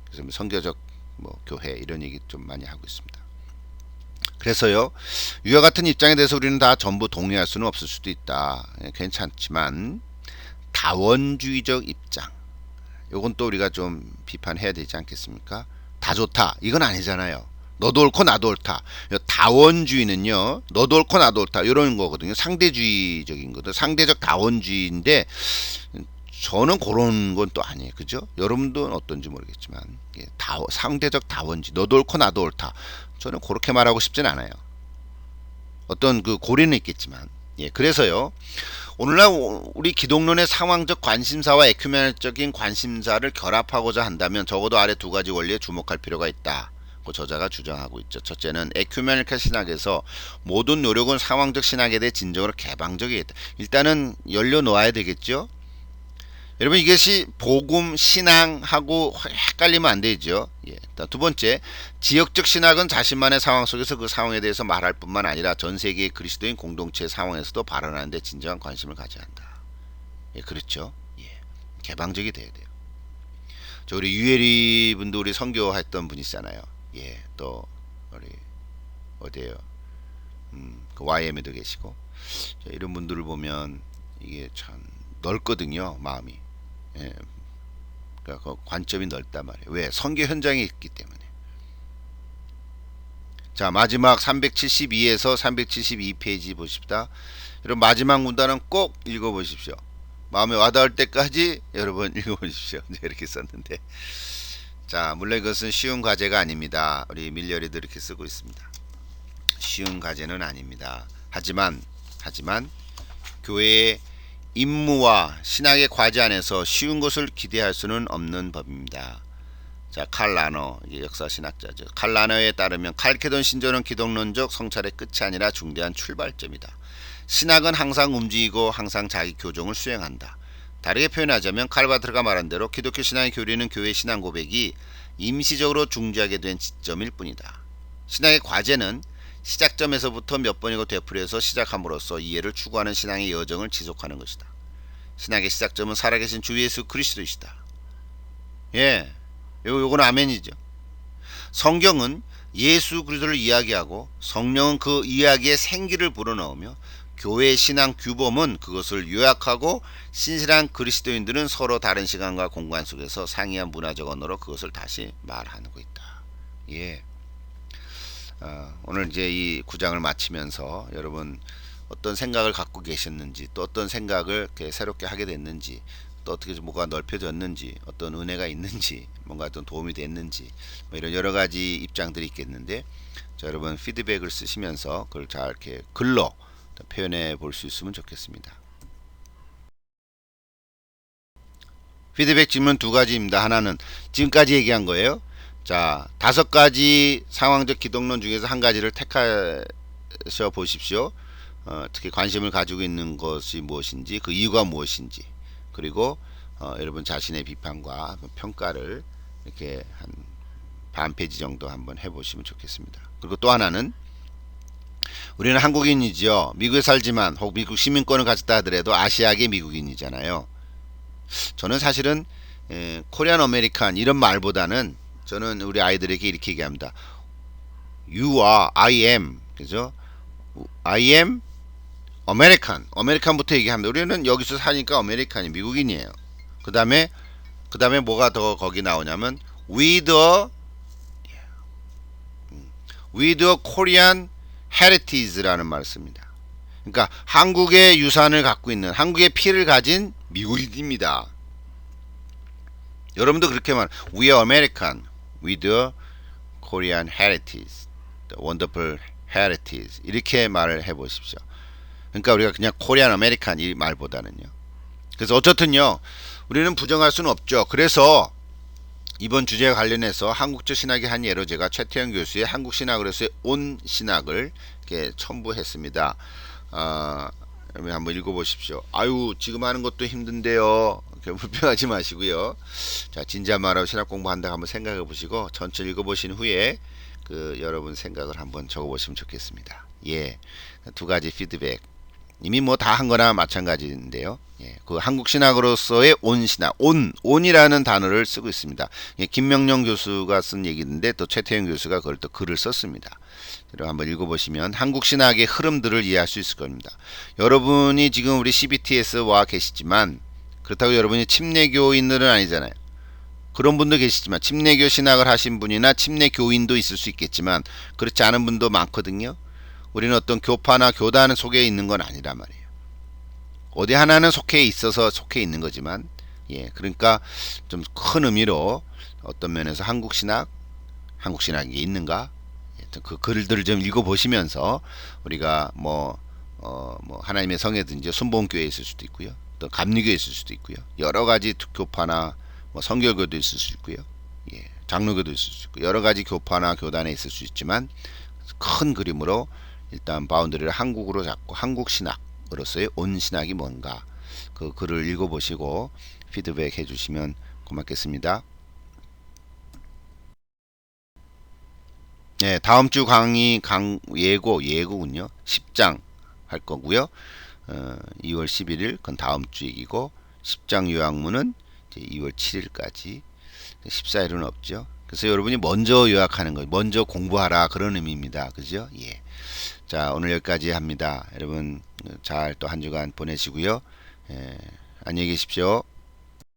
그래서 뭐 선교적 뭐 교회 이런 얘기 좀 많이 하고 있습니다. 그래서요. 이와 같은 입장에 대해서 우리는 다 전부 동의할 수는 없을 수도 있다. 예, 괜찮지만 다원주의적 입장 요건 또 우리가 좀 비판해야 되지 않겠습니까? 다 좋다 이건 아니잖아요. 너도 옳고 나도 옳다. 다원주의는요 너도 옳고 나도 옳다 이런 거거든요. 상대주의적인 거든. 상대적 다원주의인데 저는 그런 건 또 아니에요. 그죠? 여러분도 어떤지 모르겠지만 상대적 다원주의 너도 옳고 나도 옳다. 저는 그렇게 말하고 싶진 않아요. 어떤 그 고리는 있겠지만 예, 그래서요 오늘날 우리 기독론의 상황적 관심사와 에큐메널적인 관심사를 결합하고자 한다면 적어도 아래 2가지 원리에 주목할 필요가 있다. 그 저자가 주장하고 있죠. 첫째는 에큐메니컬 신학에서 모든 노력은 상황적 신학에 대해 진정으로 개방적이겠다. 일단은 열려 놓아야 되겠죠. 여러분 이것이 복음 신앙하고 헷갈리면 안 되죠. 예. 두 번째, 지역적 신학은 자신만의 상황 속에서 그 상황에 대해서 말할 뿐만 아니라 전 세계의 그리스도인 공동체 상황에서도 발언하는 데 진정한 관심을 가져야 한다. 예, 그렇죠. 예. 개방적이 돼야 돼요. 저 우리 유혜리 분도 우리 선교했던 분이잖아요. 예. 또 우리 어디에요? 그 YM에도 계시고. 자, 이런 분들을 보면 이게 참 넓거든요, 마음이. 예. 그러니까 그 관점이 넓단 말이에요. 왜? 선교 현장에 있기 때문에. 자, 마지막 372에서 372페이지 보십시다. 여러분 마지막 문단은 꼭 읽어보십시오. 마음에 와닿을 때까지 여러분 읽어보십시오. 이렇게 썼는데, 자, 물론 이것은 쉬운 과제가 아닙니다. 우리 밀려리도 이렇게 쓰고 있습니다. 쉬운 과제는 아닙니다. 하지만 교회의 임무와 신학의 과제 안에서 쉬운 것을 기대할 수는 없는 법입니다. 자, 칼 라너, 역사 신학자죠. 칼 라너에 따르면 칼케돈 신조는 기독론적 성찰의 끝이 아니라 중대한 출발점이다. 신학은 항상 움직이고 항상 자기 교종을 수행한다. 다르게 표현하자면 칼바트가 말한 대로 기독교 신앙의 교리는 교회 신앙 고백이 임시적으로 중지하게 된 지점일 뿐이다. 신학의 과제는 시작점에서부터 몇 번이고 되풀이해서 시작함으로써 이해를 추구하는 신앙의 여정을 지속하는 것이다. 신학의 시작점은 살아계신 주 예수 그리스도이시다. 예, 요건 아멘이죠. 성경은 예수 그리스도를 이야기하고 성령은 그 이야기에 생기를 불어넣으며 교회의 신앙 규범은 그것을 요약하고 신실한 그리스도인들은 서로 다른 시간과 공간 속에서 상이한 문화적 언어로 그것을 다시 말하고 있다. 예. 오늘 이제 이 9장을 마치면서 여러분 어떤 생각을 갖고 계셨는지, 또 어떤 생각을 이렇게 새롭게 하게 됐는지, 또 어떻게 뭐가 넓혀졌는지, 어떤 은혜가 있는지, 뭔가 어떤 도움이 됐는지, 뭐 이런 여러 가지 입장들이 있겠는데, 자, 여러분 피드백을 쓰시면서 그걸 잘 이렇게 글로 표현해 볼 수 있으면 좋겠습니다. 피드백 질문 두 가지입니다. 하나는 지금까지 얘기한 거예요. 자, 5가지 상황적 기독론 중에서 한 가지를 택하셔 보십시오. 특히 관심을 가지고 있는 것이 무엇인지, 그 이유가 무엇인지, 그리고 여러분 자신의 비판과 평가를 이렇게 한 반 페이지 정도 한번 해보시면 좋겠습니다. 그리고 또 하나는 우리는 한국인이죠. 미국에 살지만 혹 미국 시민권을 가졌다 하더라도 아시아계 미국인이잖아요. 저는 사실은 코리안 아메리칸 이런 말보다는 저는 우리 아이들에게 이렇게 얘기합니다. You are, I am, 그죠? I am American. 아메리칸부터 얘기합니다. 우리는 여기서 사니까 아메리칸이 미국인이에요. 그 다음에 뭐가 더 거기 나오냐면 with a Korean heritage라는 말을 씁니다. 그러니까 한국의 유산을 갖고 있는, 한국의 피를 가진 미국인입니다. 여러분도 그렇게 말, We are American with a Korean heritage, wonderful heritage, 이렇게 말을 해보십시오. 그러니까 우리가 그냥 코리안 아메리칸 이 말보다는요. 그래서 어쨌든요, 우리는 부정할 수는 없죠. 그래서 이번 주제와 관련해서 한국적 신학의 한 예로 제가 최태영 교수의 한국 신학으로서의 온 신학을 이렇게 첨부했습니다. 한번 읽어보십시오. 아유, 지금 하는 것도 힘든데요. 불평하지 마시고요. 자, 진지한 말하고 신학 공부한다고 한번 생각해 보시고 전체 읽어보신 후에 그 여러분 생각을 한번 적어보시면 좋겠습니다. 예, 두 가지 피드백. 이미 뭐 다 한 거나 마찬가지인데요. 예, 그 한국 신학으로서의 온 신학, 온이라는 단어를 쓰고 있습니다. 예, 김명령 교수가 쓴 얘기인데 또 최태영 교수가 그걸 또 글을 썼습니다. 여러분 한번 읽어보시면 한국 신학의 흐름들을 이해할 수 있을 겁니다. 여러분이 지금 우리 CBT에서 와 계시지만 그렇다고 여러분이 침례교인들은 아니잖아요. 그런 분도 계시지만 침례교 신학을 하신 분이나 침례교인도 있을 수 있겠지만 그렇지 않은 분도 많거든요. 우리는 어떤 교파나 교단 속에 있는 건 아니란 말이에요. 어디 하나는 속해 있어서 속해 있는 거지만, 예, 그러니까 좀 큰 의미로 어떤 면에서 한국 신학이 있는가? 그 글들을 좀 읽어보시면서 우리가 뭐 하나님의 성회든지 순복음교회에 있을 수도 있고요, 또 감리교에 있을 수도 있고요, 여러 가지 교파나 뭐 성결교도 있을 수 있고요, 예, 장로교도 있을 수 있고 여러 가지 교파나 교단에 있을 수 있지만 큰 그림으로 일단 바운더리를 한국으로 잡고 한국 신학으로서의 온 신학이 뭔가 그 글을 읽어보시고 피드백 해주시면 고맙겠습니다. 네, 다음 주 강의 예고군요. 10장 할 거고요. 2월 11일 그건 다음 주 얘기고 10장 요약문은 이제 2월 7일까지 14일은 없죠. 그래서 여러분이 먼저 요약하는 거, 먼저 공부하라 그런 의미입니다. 그죠? 예. 자, 오늘 여기까지 합니다. 여러분 잘 또 한 주간 보내시고요. 예, 안녕히 계십시오.